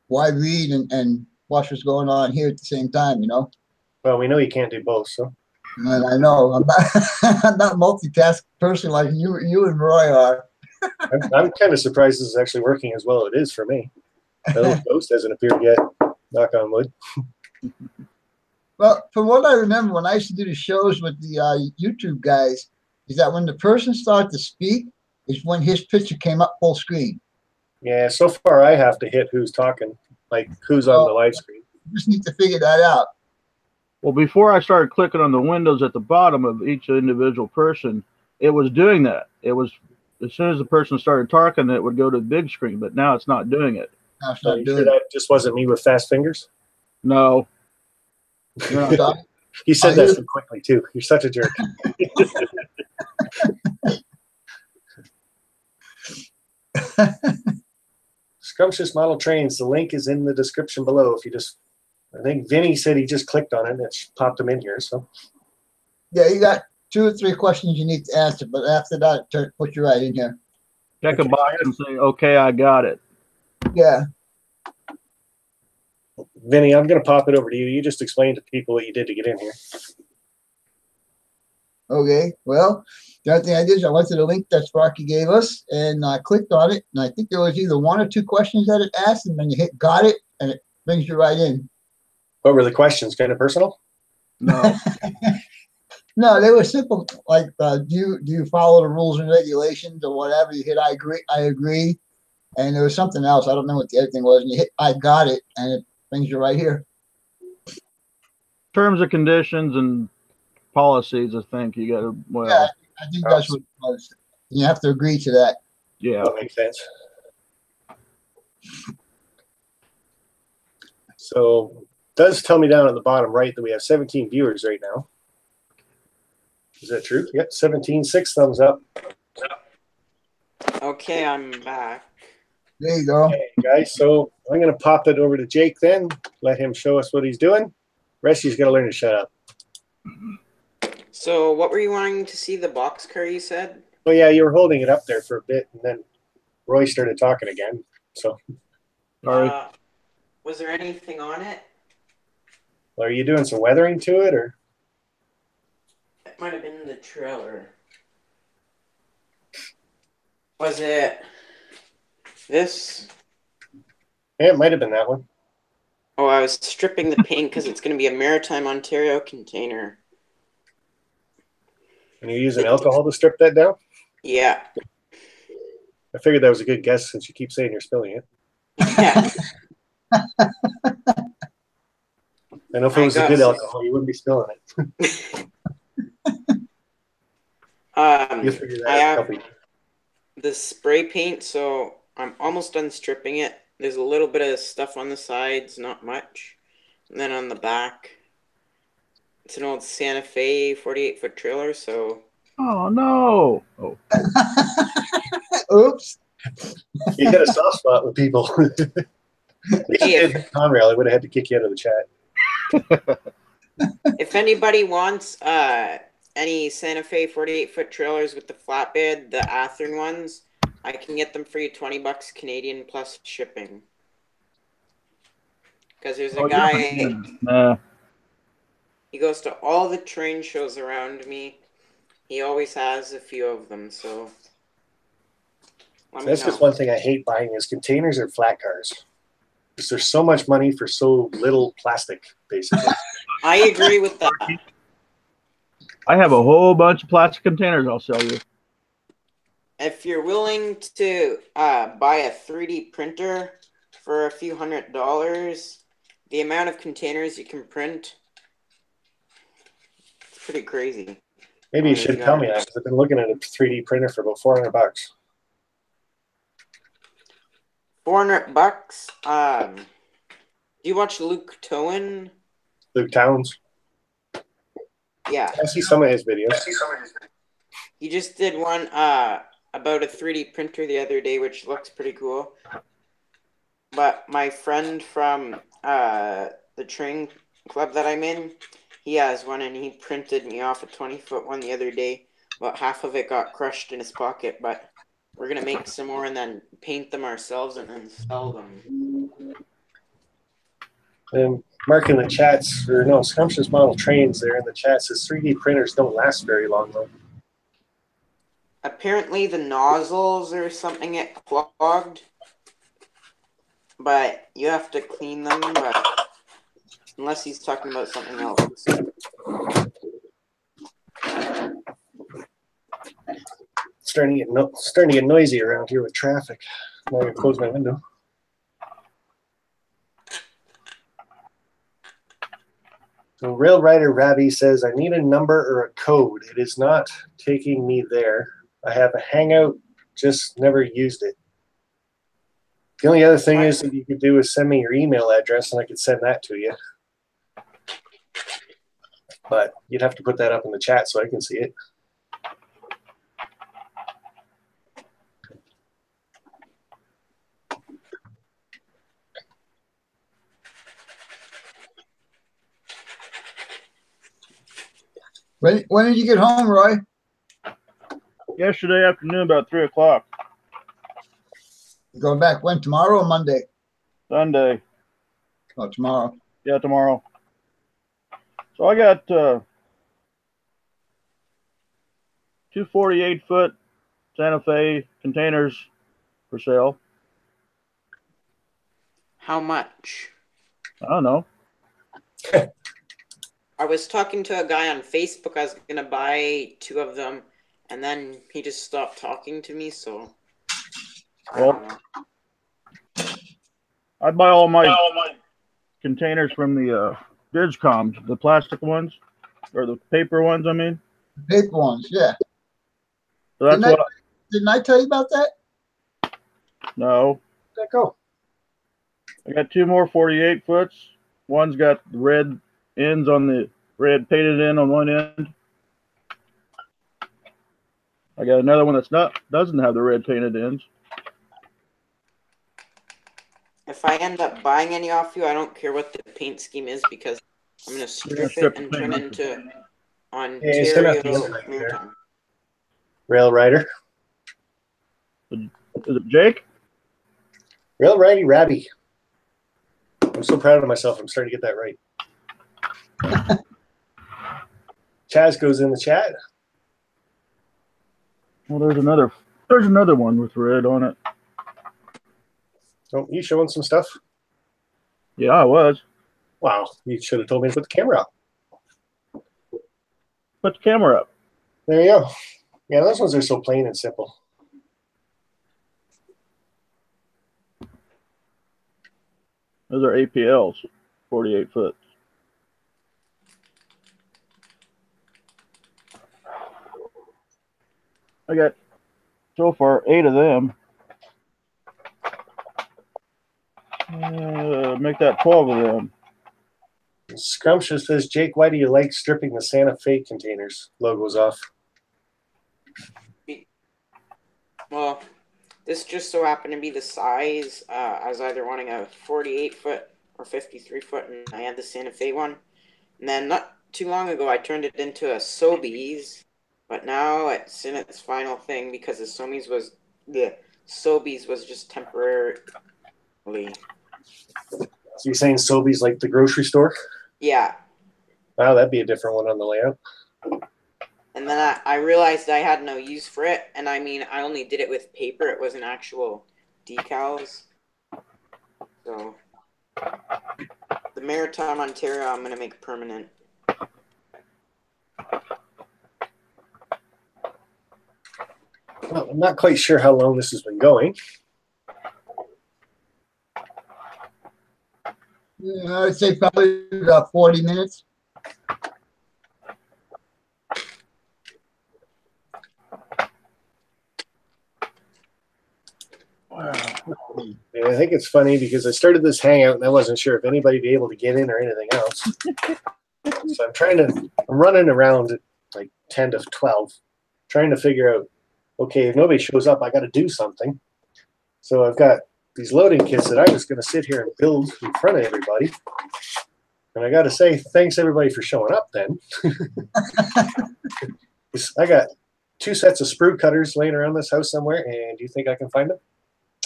why read and watch what's going on here at the same time, you know? Well, we know you can't do both, so. And I know I'm not I'm not multitask person like you and Roy are. I'm kind of surprised this is actually working as well as it is for me. The little ghost hasn't appeared yet. Knock on wood. Well, from what I remember, when I used to do the shows with the YouTube guys, is that when the person started to speak, is when his picture came up full screen. Yeah, so far I have to hit who's talking, like who's on the live screen. You just need to figure that out. Well, before I started clicking on the windows at the bottom of each individual person, it was doing that. It was as soon as the person started talking, it would go to the big screen, but now it's not doing it. No, it's So not you doing sure it. that just wasn't me with fast fingers? No. You're not talking. You said Are that you- so quickly too. You're such a jerk. Scrumptious Model Trains. The link is in the description below. If you just, I think Vinny said he just clicked on it and it popped him in here. So Yeah, you got 2 or 3 questions you need to answer, but after that, put you right in here. Check a box and say, okay, I got it. Yeah. Vinny, I'm going to pop it over to you. You just explain to people what you did to get in here. Okay. Well, the other thing I did is I went to the link that Sparky gave us and I clicked on it. And I think there was either 1 or 2 questions that it asked, and then you hit got it, and it brings you right in. What were the questions? Kind of personal? No. No, they were simple. Like, do you follow the rules and regulations or whatever? You hit I agree. And there was something else. I don't know what the other thing was. And you hit I got it, and it brings you right here. Terms and conditions and policies, I think you got to, well, Yeah, I think that's what it was. You have to agree to that. yeah. That makes sense. So it does tell me down at the bottom right that we have 17 viewers right now. Is that true? Yep, 17, 6 thumbs up. Okay, I'm back. There you go. Okay, guys, so I'm going to pop it over to Jake then. Let him show us what he's doing. Resty's got to learn to shut up. So, what were you wanting to see? The boxcar, you said? Well, yeah, you were holding it up there for a bit, and then Roy started talking again. So, Sorry. Was there anything on it? are you doing some weathering to it, or? It might have been the trailer. Was it this? Yeah, it might have been that one. Oh, I was stripping the paint because it's going to be a Maritime Ontario container. And you're using alcohol to strip that down? Yeah. I figured that was a good guess since you keep saying you're spilling it. Yeah. I know if it was a good alcohol, you wouldn't be spilling it. You'll figure that I out. have the spray paint, so I'm almost done stripping it. There's a little bit of stuff on the sides, not much. And then on the back, it's an old Santa Fe 48-foot trailer, so... Oh, no. Oh. Oops. You got a soft spot with people. If Conrail, I would have had to kick you out of the chat. If anybody wants any Santa Fe 48-foot trailers with the flatbed, the Athearn ones, I can get them for you $20 Canadian plus shipping. Because there's a guy, he goes to all the train shows around me. He always has a few of them, so that's just one thing I hate buying is containers or flat cars. Because there's so much money for so little plastic, basically. I agree with that. I have a whole bunch of plastic containers I'll sell you. If you're willing to buy a 3D printer for a few $100s, the amount of containers you can print, it's pretty crazy. Maybe you should tell me that, because I've been looking at a 3D printer for about $400. $400. Do you watch Luke Towan? Luke Towns? Yeah. I see some of his videos. He just did one about a 3D printer the other day, which looks pretty cool. But my friend from the train club that I'm in, he has one, and he printed me off a 20-foot one the other day. About half of it got crushed in his pocket, but we're going to make some more and then paint them ourselves and then sell them. And Mark in the chats, or no, Scrumptious Model Trains there in the chat says 3D printers don't last very long, though. Apparently the nozzles or something get clogged, but you have to clean them, but unless he's talking about something else. Starting to get noisy around here with traffic. Now I'm going to close my window. So Rail Rider Ravi says, I need a number or a code. It is not taking me there. I have a Hangout, just never used it. The only other thing is that you could do is send me your email address and I could send that to you. But you'd have to put that up in the chat so I can see it. When did you get home, Roy? Yesterday afternoon, about 3 o'clock. You going back when? Tomorrow or Monday? Sunday. Oh, tomorrow. Yeah, tomorrow. So I got 2 48-foot Santa Fe containers for sale. How much? I don't know. I was talking to a guy on Facebook. I was going to buy 2 of them, and then he just stopped talking to me, so I don't know. I'd buy all my containers from the Digcoms, the plastic ones, or the paper ones, I mean. Paper ones, yeah. So that's didn't I tell you about that? No. Where'd that go? I got 2 more 48-foots. One's got red ends on the red painted in on one end. I got another one doesn't have the red painted ends. If I end up buying any off you, I don't care what the paint scheme is because I'm going to strip it and turn it into Ontario Maritime. Rail Rider. Is it Jake? Rail Righty Rabby. I'm so proud of myself. I'm starting to get that right. Chaz goes in the chat. Well, there's another one with red on it. Oh, you showing some stuff? Yeah, I was. Wow, you should have told me to put the camera up. Put the camera up. There you go. Yeah, those ones are so plain and simple. Those are APLs, 48 foot. I got so far 8 of them. Make that 12 of them. Scrumptious says, Jake, why do you like stripping the Santa Fe containers logos off? Well, this just so happened to be the size. I was either wanting a 48 foot or 53 foot, and I had the Santa Fe one. And then not too long ago, I turned it into a Sobeys, but now it's in its final thing because the Sobeys was just temporarily. So you're saying Sobeys like the grocery store? Yeah. Wow, that'd be a different one on the layout. And then I realized I had no use for it. And I mean, I only did it with paper. It wasn't actual decals. So the Maritime Ontario, I'm going to make permanent. Well, I'm not quite sure how long this has been going. Yeah, I'd say probably about 40 minutes. Wow. And I think it's funny because I started this Hangout and I wasn't sure if anybody would be able to get in or anything else. So I'm running around at like 10 to 12, trying to figure out, okay, if nobody shows up, I got to do something. So I've got these loading kits that I was going to sit here and build in front of everybody. And I got to say, thanks everybody for showing up then. I got 2 sets of sprue cutters laying around this house somewhere, and do you think I can find them?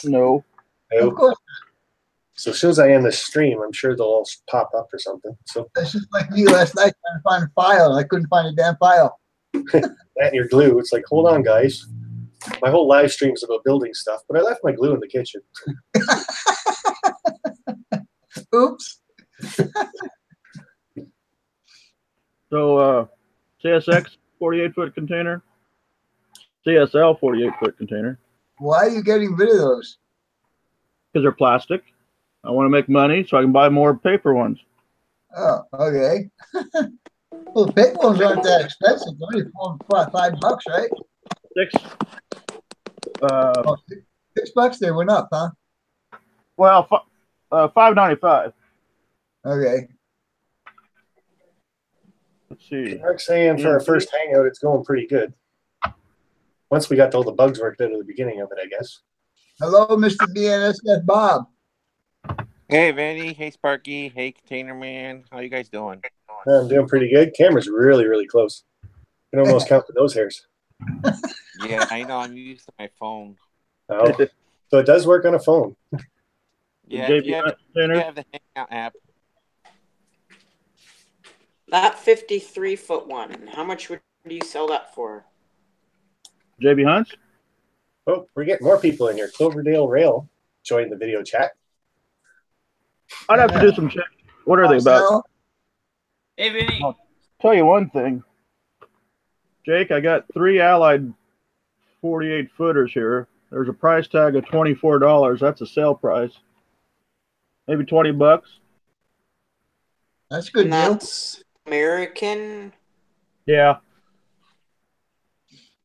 No. Of course. So as soon as I end this stream, I'm sure they'll all pop up or something. So That's just like me last night trying to find a file, and I couldn't find a damn file. that and your glue, it's like, hold on, guys. My whole live stream is about building stuff, but I left my glue in the kitchen. Oops. So CSX 48 foot container, CSL 48 foot container. Why are you getting rid of those? Because they're plastic. I want to make money so I can buy more paper ones. Oh, okay. Well, the paper ones aren't that expensive. They're only $5, right? $6 they went up, huh? Well, $5.95. Okay. Let's see. Mark's saying for our first Hangout, it's going pretty good. Once we got all the bugs worked out at the beginning of it, I guess. Hello, Mr. BNSF Bob. Hey, Vanny. Hey, Sparky. Hey, Container Man. How you guys doing? I'm doing pretty good. Camera's really, really close. You can almost count the nose hairs. Yeah, I know. I'm used to my phone. Oh, so it does work on a phone. Yeah, if you have the Hangout app. That 53 foot one, how much would you sell that for? JB Hunts? Oh, we're getting more people in here. Cloverdale Rail joined the video chat. I'd have to do some check. What are they about? Hey, Vinny. I'll tell you one thing. Jake, I got 3 Allied 48 footers here. There's a price tag of $24. That's a sale price. Maybe $20. That's a good And deal. that's American. Yeah.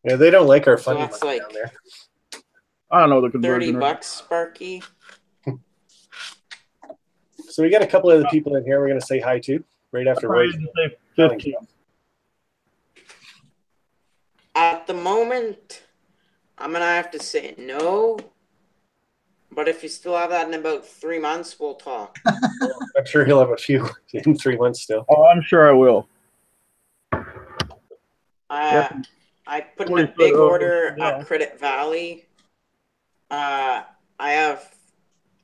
Yeah, they don't like our So funny that's money like down there. I don't know the conversion. $30, Sparky. So we got a couple of the people in here we're going to say hi to right after Roy. 15. At the moment, I'm gonna have to say no. But if you still have that in about 3 months, we'll talk. I'm sure he'll have a few in 3 months still. Oh, I'm sure I will. I put in a 40 big foot order yeah. at Credit Valley. I have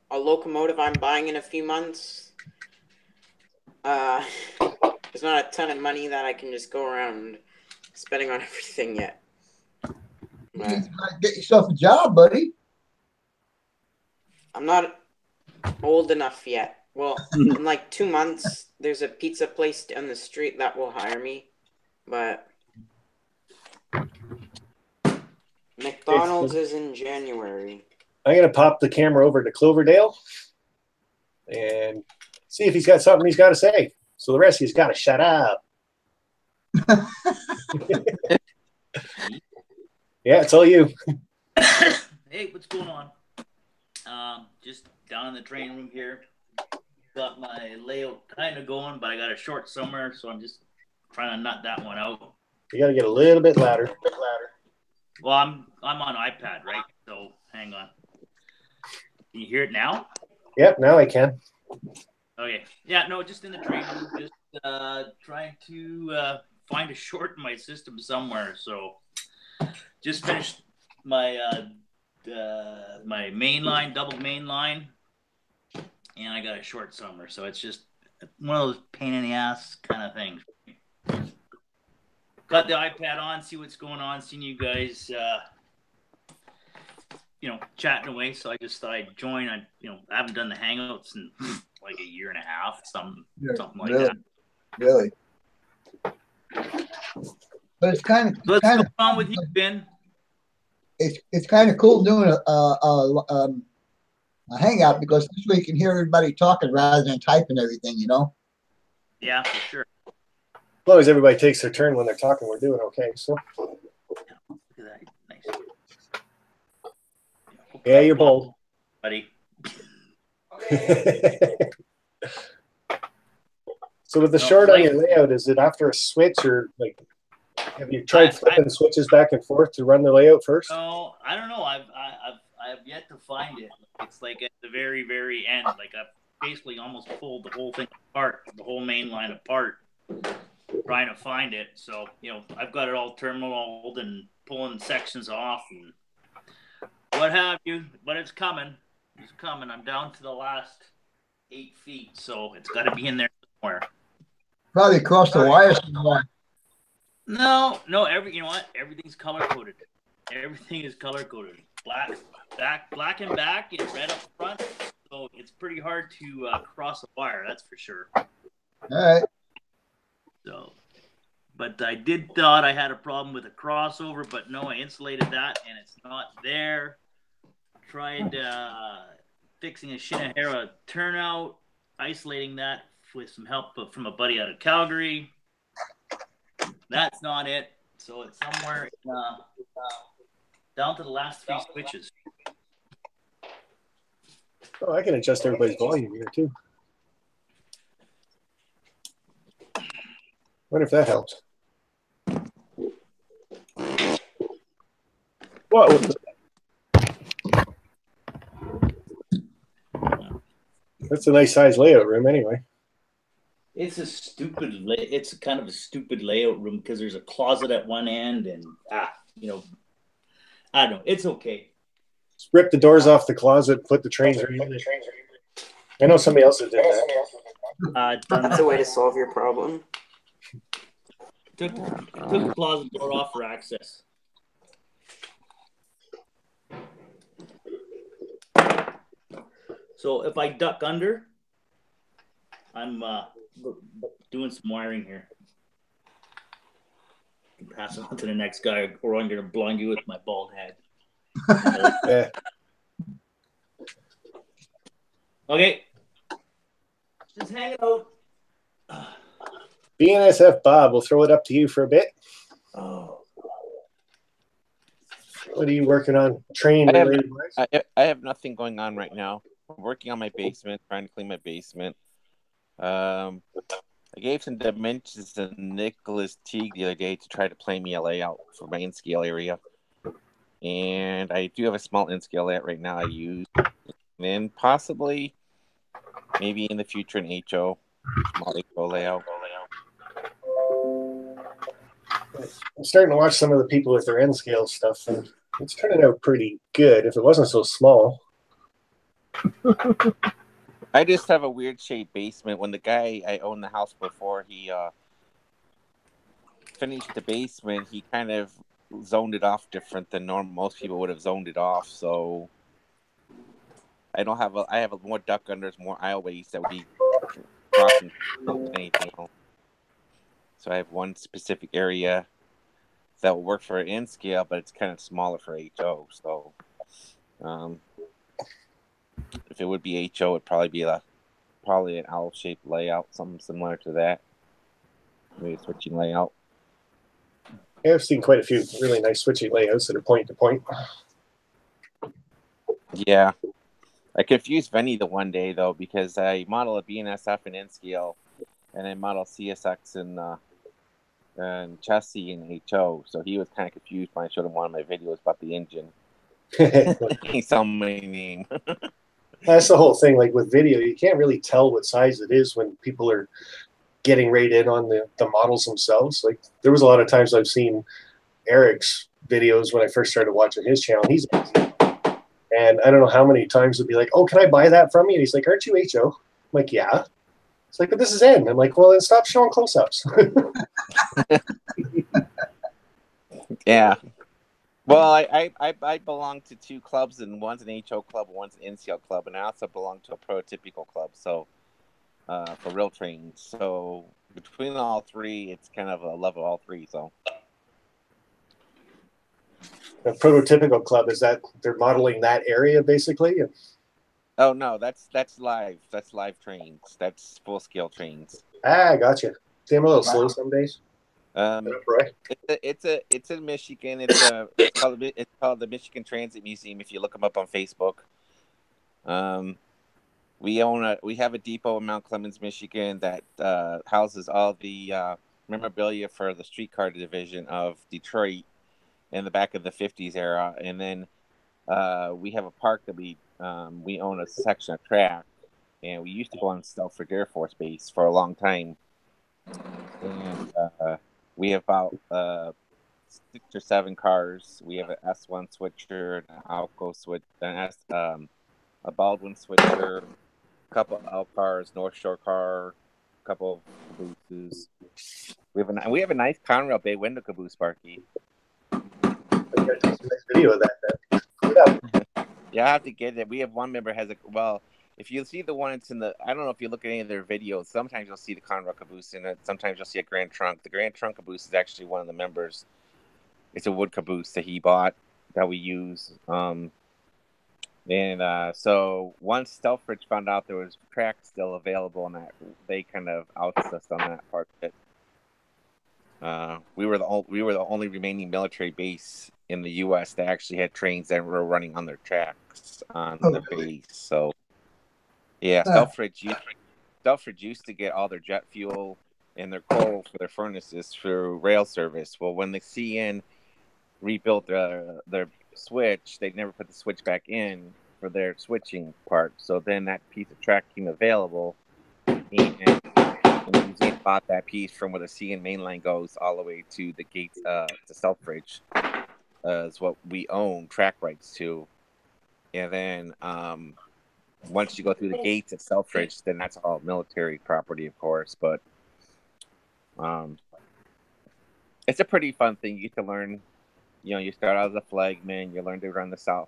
a locomotive I'm buying in a few months. There's not a ton of money that I can just go around spending on everything yet. You gotta get yourself a job, buddy. I'm not old enough yet. Well, in like 2 months, there's a pizza place down the street that will hire me. But McDonald's is in January. I'm going to pop the camera over to Cloverdale and see if he's got something he's got to say. So the rest of you's got to shut up. Yeah, it's all you. Hey, what's going on? Just down in the train room here. Got my layout kind of going, but I got a short summer, so I'm just trying to nut that one out. You got to get a little bit louder. Well, I'm on iPad, right? So hang on. Can you hear it now? Yep, now I can. Okay. Yeah, no, just in the train room, just trying to find a short in my system somewhere. So just finished my my main line, double main line, and I got a short summer. So it's just one of those pain in the ass kind of things. Got the iPad on, see what's going on, seeing you guys, chatting away. So I just thought I'd join. I haven't done the Hangouts in like a year and a half, something like that. Really. But it's kind of. What's going on with you, Ben? It's kind of cool doing a hangout because this way you can hear everybody talking rather than typing everything, Yeah, for sure. As long as everybody takes their turn when they're talking, we're doing okay. So. Look at that. Nice. Yeah, you're bold. Buddy. So with the short on your layout, is it after a switch or like have you tried flipping switches back and forth to run the layout first? No, I don't know. I've yet to find it. It's like at the very, very end. Like I've basically almost pulled the whole thing apart, the whole main line apart, trying to find it. So, I've got it all terminaled and pulling sections off and what have you. But it's coming. It's coming. I'm down to the last 8 feet, so it's got to be in there somewhere. Probably across the wire somewhere. No. You know what? Everything's color coded. Everything is color coded. Black and back, and red up front. So it's pretty hard to cross a wire. That's for sure. All right. So, but I did thought I had a problem with a crossover, but no, I insulated that, and it's not there. Tried fixing a Shinohara turnout, isolating that with some help from a buddy out of Calgary. That's not it. So it's somewhere down to the last 3 switches. Oh, I can adjust everybody's volume here too. Wonder if that helps. What was it? That's a nice size layout room anyway. It's it's kind of a stupid layout room because there's a closet at one end and I don't know. It's okay. Just rip the doors off the closet, put the trains in. I know somebody else that did that. That's a way to solve your problem. Took the closet door off for access. So if I duck under, I'm doing some wiring here. I can pass it on to the next guy, or I'm going to blind you with my bald head. Yeah. Okay. Just hang out. BNSF Bob, we'll throw it up to you for a bit. Oh. What are you working on? Train related? I have nothing going on right now. I'm working on my basement, trying to clean my basement. I gave some dimensions to Nicholas Teague the other day to try to play me a layout for my in-scale area. And I do have a small in-scale layout right now I use. And then possibly, maybe in the future, an HO, small HO layout. I'm starting to watch some of the people with their N scale stuff, and it's turning out pretty good if it wasn't so small. I just have a weird shaped basement. When the guy I owned the house before, he finished the basement, he kind of zoned it off different than normal. Most people would have zoned it off, so I don't have I have more duck unders, more aisleways that would be crossing than anything else. So I have one specific area that will work for in scale, but it's kind of smaller for HO. So if it would be HO, it'd probably be probably an owl-shaped layout, something similar to that. Maybe a switching layout. Yeah, I've seen quite a few really nice switching layouts that are point to point. Yeah. I confused Venny the one day, though, because I model a BNSF in N-scale, and I model CSX and chassis in HO, so he was kind of confused when I showed him one of my videos about the engine. He saw my name. That's the whole thing. Like with video, you can't really tell what size it is when people are getting right in on the models themselves. Like there was a lot of times I've seen Eric's videos when I first started watching his channel. He's and I don't know how many times it'd be like, "Oh, can I buy that from you?" And he's like, "Aren't you HO?" I'm like, "Yeah." It's like, "But this is N." I'm like, "Well, then stop showing close-ups." Yeah. Well, I belong to two clubs, and one's an HO club, one's an NCL club, and I also belong to a prototypical club, so for real trains. So between all three, it's kind of a love of all three. So A prototypical club, is that they're modeling that area basically? oh no, that's live. That's live trains. That's full scale trains. Ah, gotcha. See, I'm a little slow some days. Right. It's in Michigan. It's called the Michigan Transit Museum. If you look them up on Facebook, we have a depot in Mount Clemens, Michigan that houses all the memorabilia for the streetcar division of Detroit in the back of the '50s era, and then we have a park that we own a section of track, and we used to go on Stelford Air Force Base for a long time, and we have about 6 or 7 cars. We have an S1 switcher, an Alco switch, a Baldwin switcher, a couple of L cars, North Shore car, a couple of cabooses. We have a nice Conrail bay window caboose, Sparky. I gotta take some nice video of that then. Yeah. Yeah, I have to get it. We have one member has if you see the one, it's in the. I don't know if you look at any of their videos. Sometimes you'll see the Conrail caboose in it. Sometimes you'll see a Grand Trunk. The Grand Trunk caboose is actually one of the members. It's a wood caboose that he bought that we use. So once Stelfridge found out there was track still available, and that they kind of outed us on that part of it. We were the only remaining military base in the U.S. that actually had trains that were running on their tracks on the base. So, yeah, Stelfridge used to get all their jet fuel and their coal for their furnaces through rail service. Well, when the CN rebuilt their switch, they never put the switch back in for their switching part. So then that piece of track came available, and the museum bought that piece from where the CN mainline goes all the way to the gates to Selfridge. Is what we own track rights to, and then once you go through the gates at Selfridge, then that's all military property, of course. But it's a pretty fun thing. You get to learn. You know, you start out as a flagman. You learn to run the South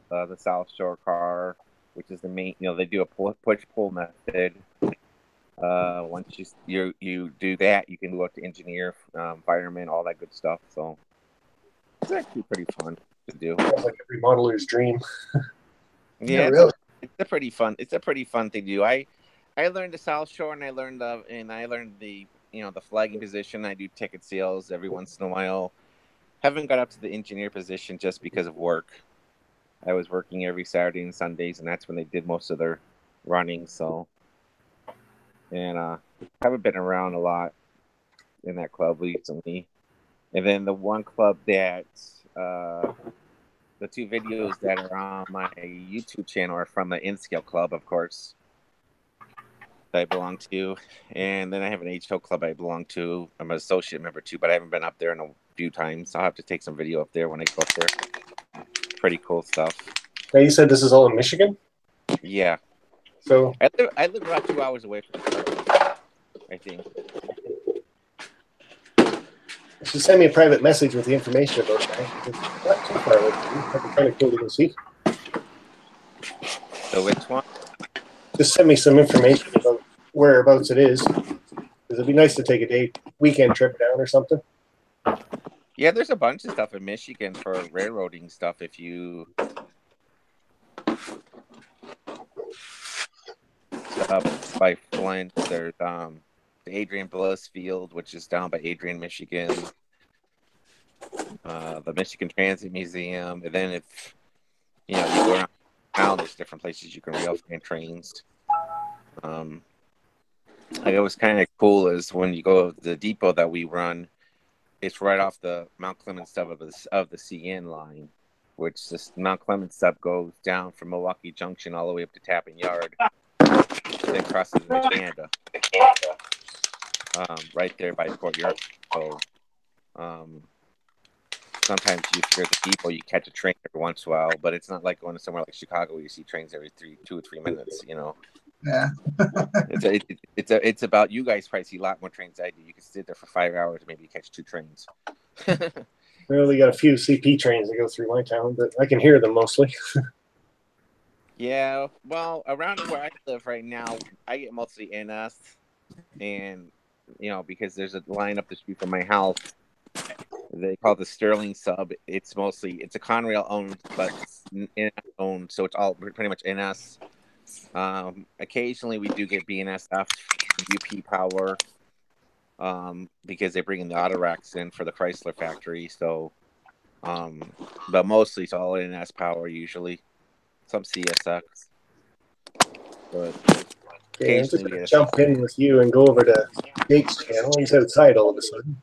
Shore car, which is the main. You know, they do a push-pull method. Once you do that, you can go up to engineer, fireman, all that good stuff. So it's actually pretty fun to do. Sounds like every modeler's dream. Yeah, really. It's a pretty fun thing to do. I learned the South Shore, and I learned the the flagging position. I do ticket sales every once in a while. Haven't got up to the engineer position just because of work. I was working every Saturday and Sundays, and that's when they did most of their running. So, and haven't been around a lot in that club recently. And then the one club that the two videos that are on my YouTube channel are from the InScale Club, of course, that I belong to. And then I have an HO club I belong to. I'm an associate member too, but I haven't been up there in a few times. I'll have to take some video up there when I go up there. Pretty cool stuff. Now you said this is all in Michigan? Yeah. So I live about 2 hours away from the club, I think. just send me a private message with the information about that. It's not too far away from you. That'd be kind of cool to go see. So which one? Just send me some information about whereabouts it is. Because it'd be nice to take a weekend trip down or something. Yeah, there's a bunch of stuff in Michigan for railroading stuff. If you up by Flint, there's the Adrian Bliss Field, which is down by Adrian, Michigan. The Michigan Transit Museum, and then if you go around town, there's different places you can rail find trains. Like it was kind of cool is when you go to the depot that we run, it's right off the Mount Clemens stub of the CN line, which this Mount Clemens stub goes down from Milwaukee Junction all the way up to Tappan Yard, then crosses into Canada, right there by Fort York. So sometimes if you're at the depot, you catch a train every once in a while, but it's not like going to somewhere like Chicago where you see trains every 2 or 3 minutes. Yeah. It's about you guys probably see a lot more trains than I do. You can sit there for 5 hours, maybe catch 2 trains. We only got a few CP trains that go through my town, but I can hear them mostly. Yeah, well, around where I live right now, I get mostly NS, and because there's a line up the street from my house. They call it the Sterling sub. It's a Conrail owned, but NS owned, so it's all pretty much NS. Occasionally we do get BNSF, UP Power, because they bring in the auto racks in for the Chrysler factory. So, but mostly it's all NS Power usually. Some CSX. But Yeah, I'm just going to jump in with you and go over to Jake's channel. He's outside all of a sudden.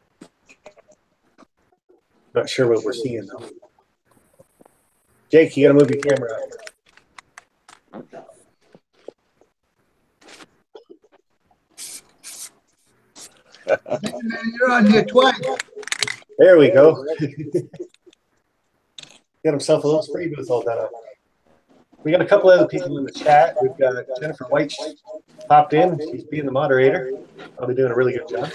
Not sure what we're seeing though. Jake, you got to move your camera up. You're on here twice. There we go. Got himself a little spray booth all done up. We got a couple other people in the chat. We've got Jennifer White popped in. She's being the moderator. Probably doing a really good job.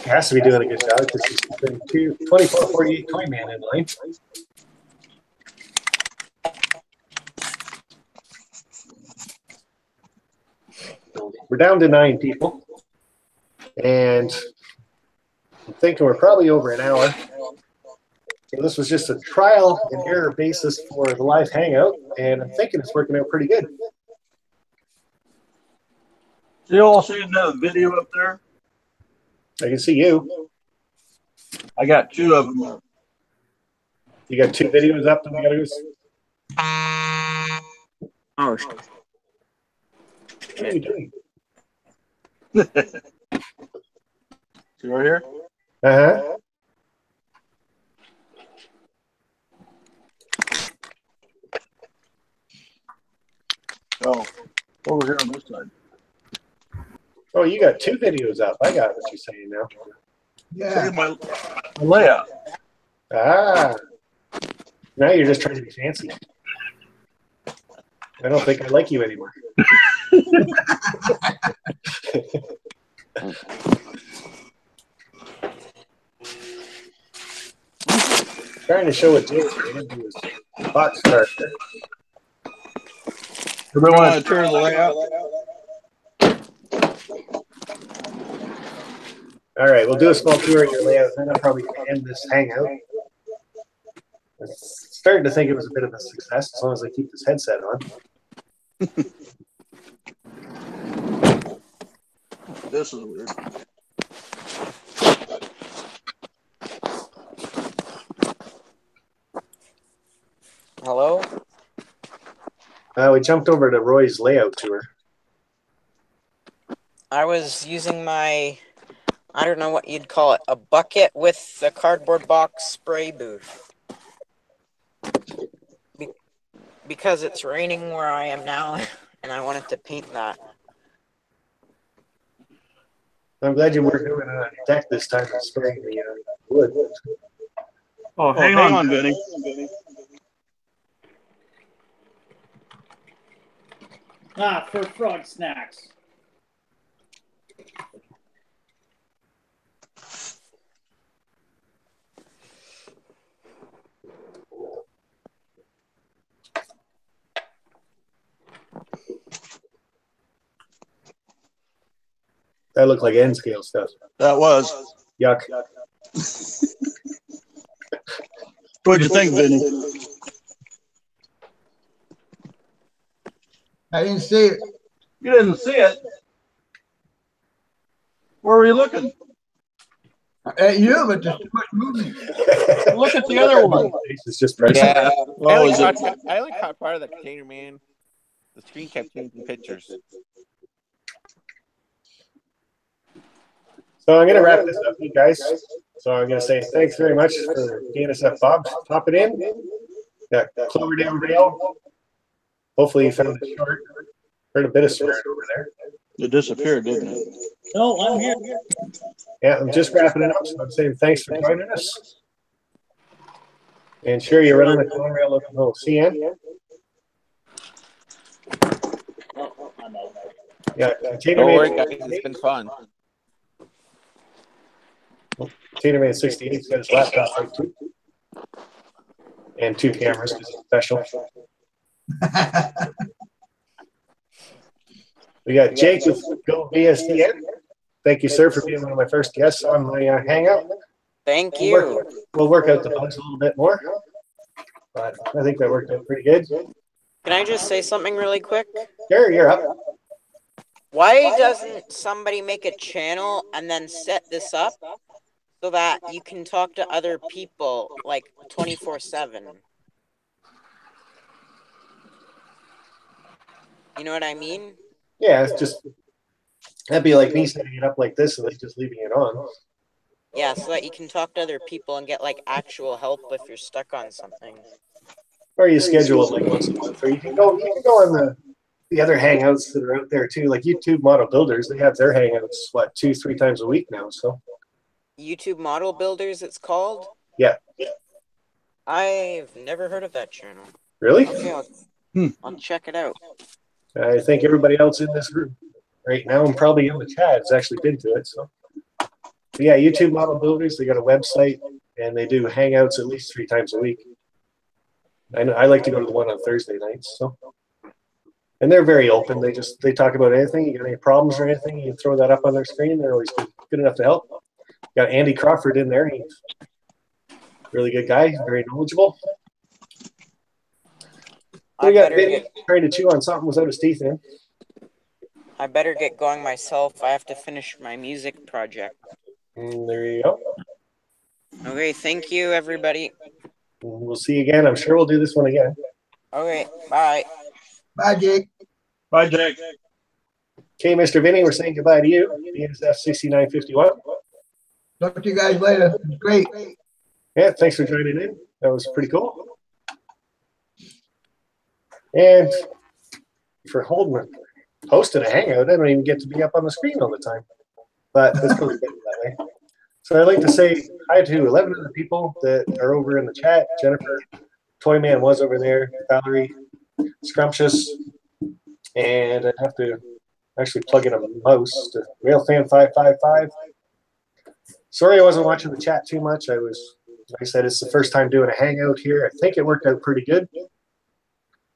She has to be doing a good job because she's been 24/48 toy man in line. We're down to 9 people. And I'm thinking we're probably over an hour. So this was just a trial and error basis for the live hangout, and I'm thinking it's working out pretty good. Do you all see that video up there? I can see you. I got 2 of them up. You got 2 videos up that we gotta go. Oh, what are you doing? See right here? Uh-huh. Oh, over here on this side. Oh, you got 2 videos up. I got what you're saying now. Yeah. Look at my layout. Ah. Now you're just trying to be fancy. I don't think I like you anymore. Trying to show it to you. Box start. Everybody want to turn the layout? All right, we'll do a small tour of your layout, and then I'll probably end this hangout. I'm starting to think it was a bit of a success as long as I keep this headset on. This is weird. Hello? We jumped over to Roy's layout tour. I was using my, I don't know what you'd call it, a bucket with a cardboard box spray booth. Because it's raining where I am now, and I wanted to paint that. I'm glad you weren't doing it on your deck this time and spraying the wood. Oh, hang on, Vinny. Ah, for frog snacks. That looked like N scale stuff. That was. Yuck. What'd you think, Vinny? I didn't see it. You didn't see it. Where were you looking? At you, but there's too much movement. Look at the other one. It's just pressure. Yeah, Oh, I only caught part of the container, man. The screen kept changing pictures. So I'm going to wrap this up, you guys. So I'm going to say thanks very much for getting us up, Bob. Pop it in. Got Cloverdale Rail. Hopefully you found it short. Heard a bit of swearing over there. It disappeared, didn't it? No, I'm here. Yeah, I'm just wrapping it up. So I'm saying thanks for joining us. And sure, you're running the Cloverdale looking home. See you. Yeah, Don't worry, guys. It's been fun. Tater-Man 68's got his laptop right too. And 2 cameras because it's special. We got Jake with Go VSDN. Thank you, sir, for being one of my first guests on my Hangout. Thank you. We'll work out the bugs a little bit more. But I think that worked out pretty good. Can I just say something really quick? Sure, you're up. Why doesn't somebody make a channel and then set this up so that you can talk to other people like 24/7? You know what I mean? Yeah, it's just, that'd be like me setting it up like this and then just leaving it on. Yeah, so that you can talk to other people and get like actual help if you're stuck on something. Or you schedule it like once a month. Or you can go on the other Hangouts that are out there too, like YouTube Model Builders. They have their Hangouts, 2-3 times a week now. So YouTube Model Builders, it's called? Yeah. I've never heard of that channel. Really? Okay, I'll check it out. I think everybody else in this room right now and probably in the chat has actually been to it. So yeah, YouTube Model Builders, they got a website and they do Hangouts at least 3 times a week. I know I like to go to the one on Thursday nights. So, and they're very open. They talk about anything. You got any problems or anything, you can throw that up on their screen. They're always good enough to help. Got Andy Crawford in there. He's a really good guy, very knowledgeable. We got Vinny trying to chew on something without his teeth in. I better get going myself. I have to finish my music project. There you go. Okay, thank you, everybody. We'll see you again. I'm sure we'll do this one again. Okay, bye. Bye, Jake. Bye, Jake. Okay, Mr. Vinny, we're saying goodbye to you. BNSF 6951. Talk to you guys later. It was great. Yeah, thanks for joining in. That was pretty cool. And for hosting a Hangout, I don't even get to be up on the screen all the time. But it's really good that way. So I'd like to say hi to 11 other people that are over in the chat. Jennifer, Toyman was over there, Valerie, Scrumptious, and I'd have to actually plug in a mouse to RailFan555. Sorry I wasn't watching the chat too much. Like I said, it's the first time doing a Hangout here. I think it worked out pretty good.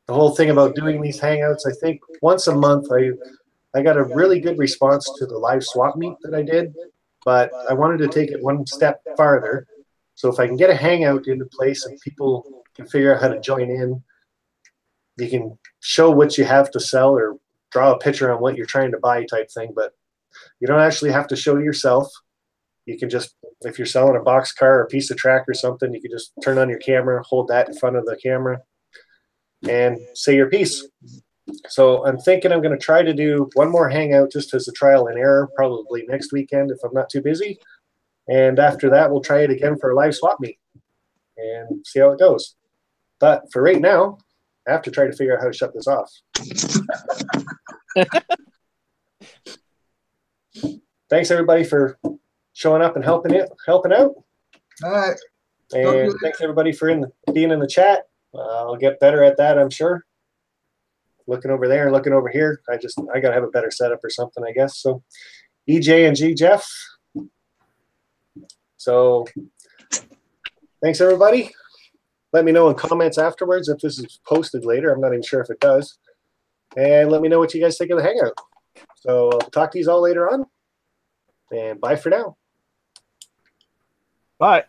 The whole thing about doing these Hangouts, I think once a month, I got a really good response to the live swap meet that I did, but I wanted to take it one step farther. So if I can get a Hangout into place and people can figure out how to join in, you can show what you have to sell or draw a picture on what you're trying to buy type thing, but you don't actually have to show yourself. You can just, if you're selling a box car or a piece of track or something, you can just turn on your camera, hold that in front of the camera, and say your piece. So I'm thinking I'm going to try to do one more Hangout just as a trial and error, probably next weekend if I'm not too busy. And after that, we'll try it again for a live swap meet and see how it goes. But for right now, I have to try to figure out how to shut this off. Thanks everybody for showing up and helping out. All right. And thanks everybody for being in the chat. I'll get better at that, I'm sure. Looking over there and looking over here. I gotta have a better setup or something, I guess. So EJ and G Jeff. So thanks everybody. Let me know in comments afterwards if this is posted later. I'm not even sure if it does. And let me know what you guys think of the Hangout. So I'll talk to you all later on. And bye for now. Bye.